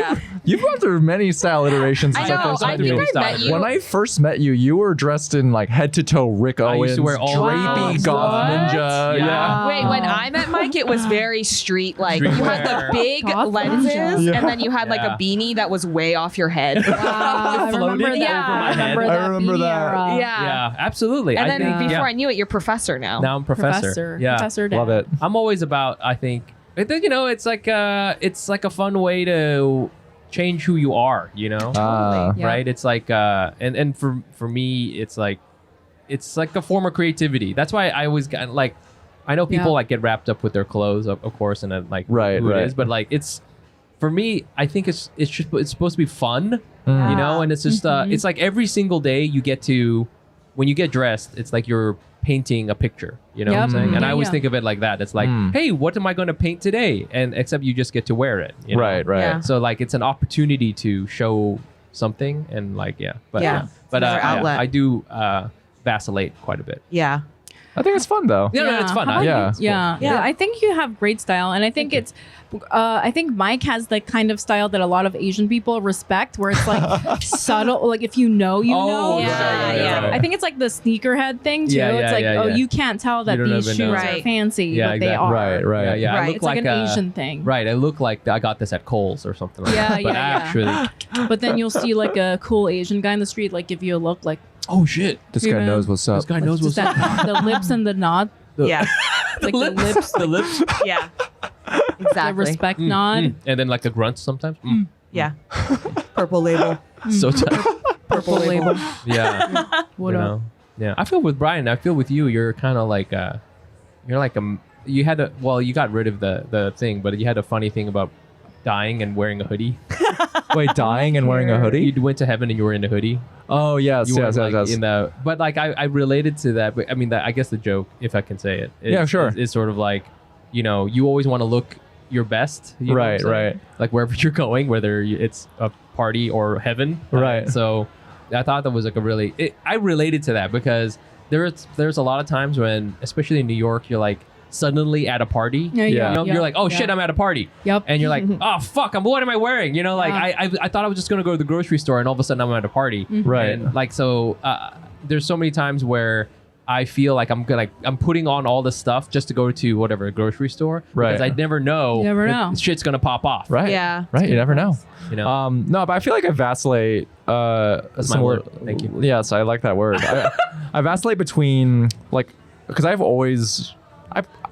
S4: you've gone through many style iterations since
S1: I
S4: I
S1: know.
S4: first
S1: I
S4: met
S1: think
S4: you.
S1: I met you.
S4: When I first met you, you were dressed in like head to toe Rick
S2: I
S4: Owens,
S2: used to wear all
S4: drapey
S2: those.
S4: goth
S3: What?
S4: ninja.
S2: Yeah.
S1: Wait, when I met Mike, it was very street. Like you had
S2: Streetwear.
S1: the big
S3: Goth
S1: lenses,
S3: ninja.
S1: and then you had like
S2: Yeah.
S1: a beanie that was way off your head.
S3: I
S2: Floated
S3: remember that.
S2: over my head.
S4: I remember
S3: beanie
S4: that.
S3: era.
S2: Yeah, absolutely.
S1: And
S2: I
S1: then
S2: think,
S1: before I knew it, you're professor now.
S2: now I'm professor. Yeah.
S3: Professor Dan.
S4: Love it.
S2: I'm always about, I think it's like a fun way to change who you are,
S4: Ah.
S3: Yeah.
S2: right? It's like and for me it's like a form of creativity. That's why I always got like, I know people like get wrapped up with their clothes, of course, and then like
S4: Right,
S2: who
S4: right.
S2: it is, but like it's, for me, I think it's supposed to be fun, and it's just it's like every single day you get to, when you get dressed, it's like you're painting a picture, you know what I'm
S3: Yep.
S2: saying? And I
S3: Yeah,
S2: always
S3: yeah.
S2: think of it like that. It's like, hey, what am I going to paint today? And except you just get to wear it. you know?
S4: Right.
S1: Yeah.
S2: So like it's an opportunity to show something, and like but
S1: Yeah.
S2: but
S1: It's another outlet.
S2: I do vacillate quite a bit.
S1: Yeah.
S4: I think it's fun though.
S2: Yeah, no, it's fun.
S3: How about
S4: Yeah.
S3: you?
S4: It's
S3: Yeah.
S1: Yeah.
S3: I think you have great style, and I think it's. I think Mike has the kind of style that a lot of Asian people respect, where it's like subtle. Like if you know, you know.
S1: Yeah.
S3: I think it's like the sneakerhead thing too.
S2: Yeah,
S3: it's
S2: yeah,
S3: like,
S2: yeah, yeah.
S3: you can't tell that
S2: You don't
S3: these
S2: even
S3: shoes
S2: know.
S3: are
S1: Right.
S3: fancy,
S2: Yeah,
S3: but they
S2: exactly.
S3: are.
S4: Right.
S2: Yeah, yeah.
S1: Right.
S2: I look
S3: It's like an Asian thing.
S2: Right, I look like I got this at Kohl's or something like
S3: Yeah,
S2: that. But
S3: yeah, yeah.
S2: actually,
S3: But then you'll see like a cool Asian guy in the street, like give you a look, like
S2: oh shit,
S4: This
S3: You
S4: guy
S3: know,
S4: knows what's up.
S2: this guy
S3: like,
S2: knows
S3: just
S2: what's up.
S3: that, the lips and the nod,
S1: Yeah.
S3: like the lips,
S2: The lips.
S1: Yeah.
S3: the
S1: Exactly.
S3: respect nod.
S2: And then like a grunt sometimes.
S1: Yeah. Purple label.
S2: So tight.
S3: Purple label.
S2: Yeah.
S3: What
S2: you
S3: up?
S2: know? Yeah. I feel with Brian. I feel with you. You're kind of like you had a, well, you got rid of the thing, but you had a funny thing about dying and wearing a hoodie.
S4: Wait, dying and wearing a hoodie?
S2: You went to heaven and you were in a hoodie.
S4: Oh yes,
S2: You were
S4: yes,
S2: like
S4: yes.
S2: in the, but like I related to that. But I mean, I guess the joke, if I can say it,
S4: Yeah, sure.
S2: is sort of like, you always want to look your best. You know what I'm
S4: Right,
S2: saying?
S4: right.
S2: Like wherever you're going, whether it's a party or heaven.
S4: Right.
S2: So I thought that was like I related to that because there's a lot of times when, especially in New York, you're like suddenly at a party.
S3: Yeah,
S4: Yeah.
S2: You know, you're like, oh shit,
S3: yeah.
S2: I'm at a party.
S3: Yep.
S2: And you're like, oh fuck, what am I wearing? You know, like I thought I was just gonna go to the grocery store, and all of a sudden I'm at a party.
S4: Right.
S2: And like so, there's so many times where I feel like I'm putting on all this stuff just to go to whatever, a grocery store.
S4: Right.
S2: Because I never know.
S3: You never
S2: if
S3: know.
S2: shit's gonna pop off.
S4: Right.
S1: Yeah.
S4: Right. You never know.
S2: You know.
S4: No, but I feel like I vacillate. That's
S2: my word. Thank you.
S4: Yes, I like that word. I vacillate between like, because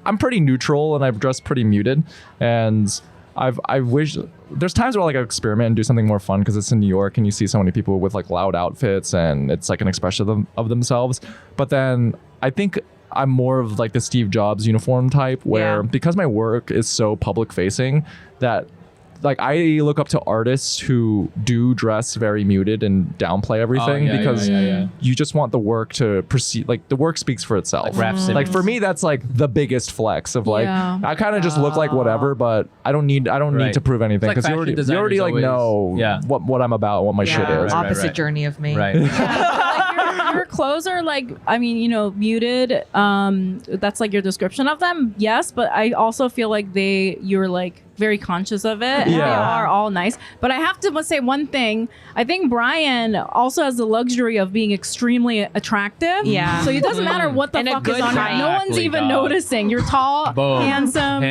S4: I'm pretty neutral and I've dressed pretty muted, and I wish there's times where like I experiment and do something more fun because it's in New York and you see so many people with like loud outfits and it's like an expression of themselves. But then I think I'm more of like the Steve Jobs uniform type where because my work is so public facing that like I look up to artists who do dress very muted and downplay everything because you just want the work to proceed. Like the work speaks for itself. Like for me, that's like the biggest flex of like I kind of just look like whatever, but I don't need to prove anything because you already like know what I'm about, what my shit is.
S1: Opposite journey of me.
S2: Right.
S3: Your clothes are like, I mean, you know, muted. That's like your description of them. Yes, but I also feel like you're like very conscious of it.
S4: Yeah.
S3: They are all nice. But I have to say one thing. I think Brian also has the luxury of being extremely attractive.
S1: Yeah.
S3: So it doesn't matter what the
S1: And a
S3: fuck is
S1: good
S3: on you.
S1: height.
S3: No one's even noticing. You're tall,
S2: Boom.
S3: handsome,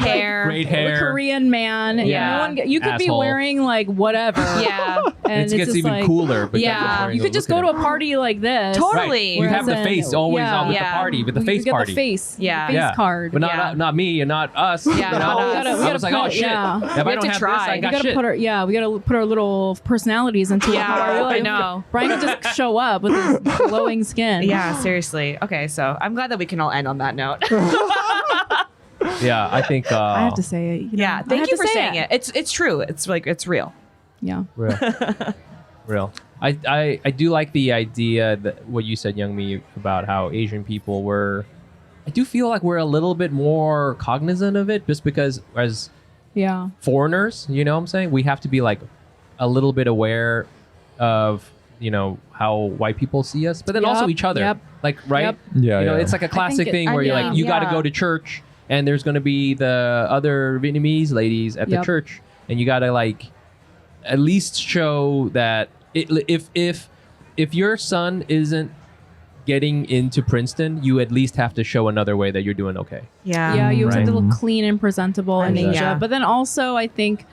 S1: Hair.
S2: great hair.
S3: Korean man.
S1: Yeah.
S3: You could be
S2: Asshole.
S3: wearing like whatever.
S1: Yeah.
S3: And
S2: It gets
S3: just
S2: even
S3: like,
S2: cooler. Because
S1: Yeah.
S3: you could just go to a party like this.
S1: Totally.
S2: You have the
S3: Whereas
S2: face
S3: in-
S2: always
S3: yeah.
S2: on with
S1: Yeah.
S2: the party, with the
S3: You
S2: face
S3: get
S2: party.
S3: the face.
S1: Yeah.
S3: The face card.
S2: But
S1: Yeah.
S2: not me and not us.
S1: Yeah,
S2: you know?
S1: not us.
S2: I was like, oh shit.
S3: Yeah.
S2: If
S1: We
S2: I
S1: have
S2: don't
S1: to
S2: have
S1: try.
S2: this, I
S1: We
S2: got
S3: We gotta
S2: shit.
S3: we gotta put our little personalities into it.
S1: Yeah,
S3: How are we, like,
S1: I know.
S3: Brian can just show up with his glowing skin.
S1: Yeah, seriously. Okay, so I'm glad that we can all end on that note.
S2: Yeah, I think.
S3: I have to say it. You know,
S1: Yeah,
S3: I
S1: thank
S3: have
S1: you
S3: to
S1: for
S3: say
S1: saying it. It's true. It's like it's real.
S3: Yeah.
S2: Real. I do like the idea that what you said, Youngmi, about how Asian people were. I do feel like we're a little bit more cognizant of it, just because as
S3: Yeah.
S2: foreigners, you know what I'm saying? We have to be like a little bit aware of, you know, how white people see us, but then also
S3: Yep,
S2: each other.
S3: yep.
S2: Like, right?
S3: Yep.
S4: Yeah,
S2: You know,
S4: yeah.
S2: it's like a classic thing where you're
S3: yeah.
S2: like, you got to
S1: Yeah.
S2: go to church and there's going to be the other Vietnamese ladies at the
S3: Yep.
S2: church and you got to like at least show that if your son isn't getting into Princeton, you at least have to show another way that you're doing okay.
S1: Yeah.
S3: Yeah, you
S2: Right.
S3: have to look clean and presentable in
S1: Exactly.
S3: Asia.
S1: Yeah.
S3: But then also, I think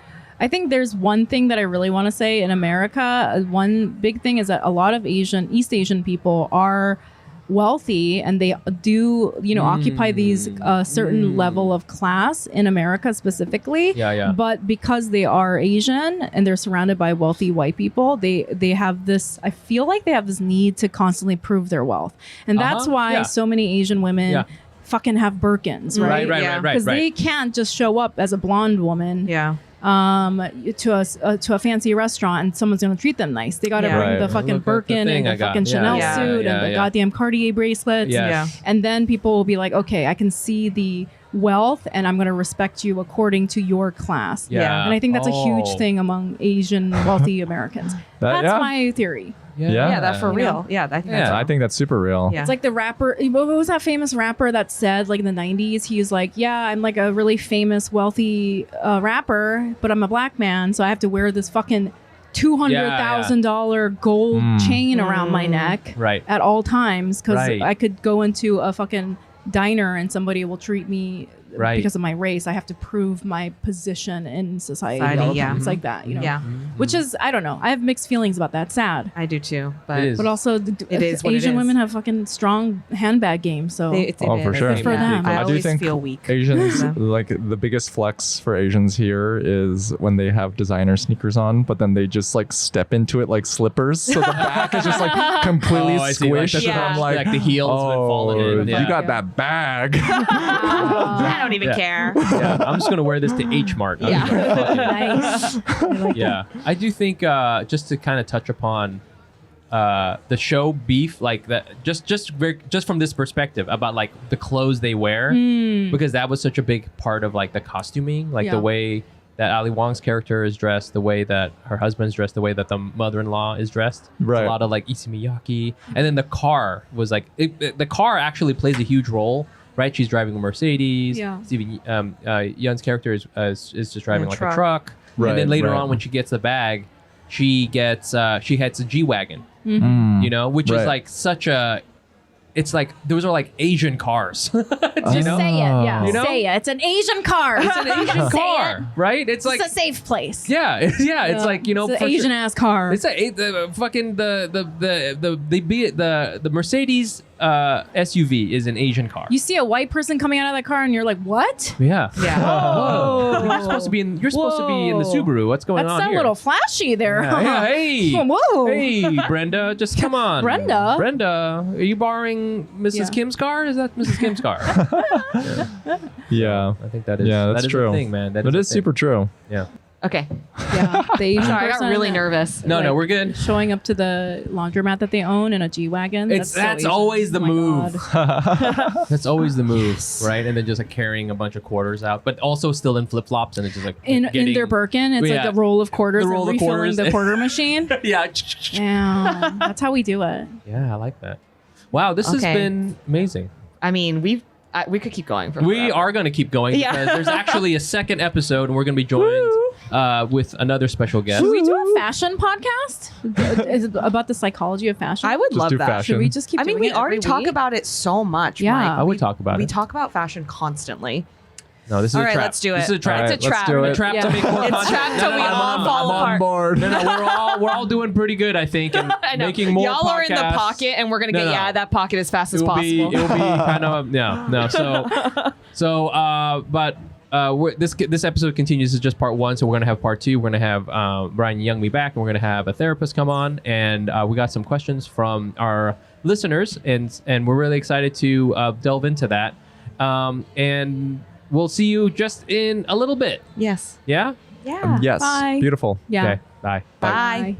S3: there's one thing that I really want to say in America. One big thing is that a lot of East Asian people are wealthy and they do, you know, occupy these certain level of class in America specifically.
S2: Yeah, yeah.
S3: But because they are Asian and they're surrounded by wealthy white people, they have this, I feel like they have this need to constantly prove their wealth. And that's why
S2: yeah.
S3: so many Asian women fucking have Birkins, right?
S1: Yeah.
S3: Because they can't just show up as a blonde woman
S1: Yeah.
S3: to a fancy restaurant and someone's gonna treat them nice. They gotta
S1: Yeah.
S3: bring
S4: Right.
S3: the fucking
S2: Look at the
S3: Birkin
S2: thing
S3: and
S2: I
S3: the
S2: got.
S3: fucking
S2: Yeah.
S3: Chanel
S1: Yeah.
S3: suit
S2: Yeah,
S3: and the
S2: yeah.
S3: goddamn Cartier bracelets.
S2: Yes.
S1: Yeah.
S3: And then people will be like, okay, I can see the wealth and I'm gonna respect you according to your class.
S2: Yeah.
S3: And I think that's a huge
S2: Oh.
S3: thing among Asian wealthy Americans.
S4: That-
S3: That's
S4: yeah.
S3: my theory.
S1: Yeah, that for
S3: You
S1: real.
S3: know?
S1: Yeah, I think
S2: Yeah.
S1: that's
S4: I think that's super real.
S1: Yeah.
S3: It's like the rapper. What was that famous rapper that said, like in the 90s, he was like, yeah, I'm like a really famous, wealthy rapper, but I'm a black man, so I have to wear this fucking $200,000 gold chain around my neck
S2: Right.
S3: at all times because
S2: Right.
S3: I could go into a fucking diner and somebody will treat me
S2: Right.
S3: because of my race. I have to prove my position in society.
S1: Society, yeah.
S3: It's like that, you know.
S1: Yeah.
S3: Which is, I don't know. I have mixed feelings about that. Sad.
S1: I do too. But
S2: It is.
S3: But also,
S1: It is what it
S3: Asian
S1: is.
S3: women have fucking strong handbag game. So
S4: Oh, for sure.
S3: Good for them.
S1: I
S4: I do
S1: always
S4: think
S1: feel weak.
S4: Asians,
S1: Yeah.
S4: like the biggest flex for Asians here is when they have designer sneakers on, but then they just like step into it like slippers. So the back is just like completely
S2: Oh, I see. Like,
S4: squished.
S2: that's
S4: and
S1: Yeah.
S4: I'm like,
S2: like the heel's been falling in.
S4: You
S2: Yeah.
S4: got that bag.
S1: I don't even
S2: Yeah.
S1: care.
S2: Yeah, I'm just gonna wear this to H Mart.
S1: Yeah.
S3: nice. I like
S2: Yeah, I do think just to kind of touch upon the show Beef, like that, just from this perspective about like the clothes they wear, because that was such a big part of like the costuming, like
S3: Yeah.
S2: the way that Ali Wong's character is dressed, the way that her husband's dressed, the way that the mother-in-law is dressed. It's
S4: Right.
S2: a lot of like Issey Miyake, and then the car was like the car actually plays a huge role. Right, she's driving a Mercedes.
S3: Yeah.
S2: Steven Yeun's character is just driving like
S1: truck.
S2: a truck.
S4: Right,
S2: and then later
S4: right.
S2: on, when she gets the bag, she gets a G-Wagon.
S3: Mm-hmm.
S2: You know, which is
S4: Right.
S2: like such a. It's like those are like Asian cars. you
S3: Just
S2: know?
S3: say it. Yeah.
S2: You know?
S3: Say it. It's an Asian car.
S2: It's an Asian
S3: Say
S2: car, right? It's like
S3: It's a safe place.
S2: yeah, yeah. It's like, you know,
S3: it's
S2: for
S3: an
S2: sure.
S3: Asian ass car.
S2: It's the fucking the Mercedes SUV is an Asian car.
S3: You see a white person coming out of that car, and you're like, "What?"
S2: Yeah.
S1: Yeah.
S3: Whoa.
S2: You're supposed to be in the Subaru. What's going
S3: That's
S2: on
S3: a
S2: here?
S3: little flashy there.
S2: Yeah, hey.
S3: Whoa.
S2: Hey, Brenda, just come on.
S3: Brenda?
S2: Brenda, are you borrowing Mrs.
S3: Yeah.
S2: Kim's car? Is that Mrs. Kim's car?
S4: Yeah.
S2: I think that is.
S4: Yeah,
S2: that
S4: that's
S2: is
S4: true.
S2: A thing, man. That
S4: But
S2: a
S4: it's
S2: thing.
S4: super true.
S2: Yeah.
S1: Okay.
S3: Yeah, the Asian
S1: Sorry, I got
S3: person
S1: really nervous.
S2: No,
S3: like,
S2: we're good.
S3: showing up to the laundromat that they own in a G-Wagon.
S2: That's
S3: so Asian.
S2: always the
S3: Oh my
S2: move.
S3: God.
S2: That's always the move, right? And then just like carrying a bunch of quarters out, but also still in flip flops, and it's just like
S3: In
S2: getting,
S3: their Birkin, it's
S2: Yeah.
S3: like a roll of quarters
S2: The roll
S3: and
S2: of
S3: refilling
S2: quarters.
S3: the quarter machine.
S2: Yeah.
S3: Yeah, that's how we do it.
S2: Yeah, I like that. Wow, this has
S1: Okay.
S2: been amazing.
S1: I mean, we could keep going for
S2: We
S1: forever.
S2: are going to keep going
S1: Yeah.
S2: because there's actually a second episode, and we're going to be joined with another special guest.
S3: Should we do a fashion podcast? Is it about the psychology of fashion?
S1: I would
S4: Just
S1: love
S4: do
S1: that.
S4: fashion.
S3: Should we just keep
S1: I mean,
S3: doing
S1: we
S3: it
S1: already
S3: every
S1: talk
S3: week?
S1: about it so much.
S3: Yeah.
S1: Mike.
S2: I would talk about
S1: We
S2: it.
S1: talk about fashion constantly.
S2: No, this is
S1: All
S2: a
S1: right,
S2: trap.
S1: let's do
S2: This
S1: it.
S2: is a trap.
S4: All right,
S1: It's a
S4: let's
S1: trap.
S4: do
S2: A
S4: it.
S2: trap
S3: Yeah.
S2: to make more
S1: It's
S2: content.
S1: trap till we all fall
S4: I'm on
S1: apart.
S4: board.
S2: No, we're all doing pretty good, I think, and
S1: I know.
S2: making more
S1: Y'all are in the
S2: podcasts.
S1: pocket, and we're gonna get
S2: No.
S1: you out of that pocket as fast as
S2: It'll
S1: possible.
S2: be kind of this episode continues as just part one, so we're gonna have part two. We're gonna have Brian Youngmi back, and we're gonna have a therapist come on, and we got some questions from our listeners, and we're really excited to delve into that, and we'll see you just in a little bit.
S1: Yes.
S2: Yeah.
S1: Yeah.
S4: Yes.
S3: Bye.
S4: Beautiful.
S3: Yeah.
S2: Okay. Bye.
S1: Bye.
S3: Bye.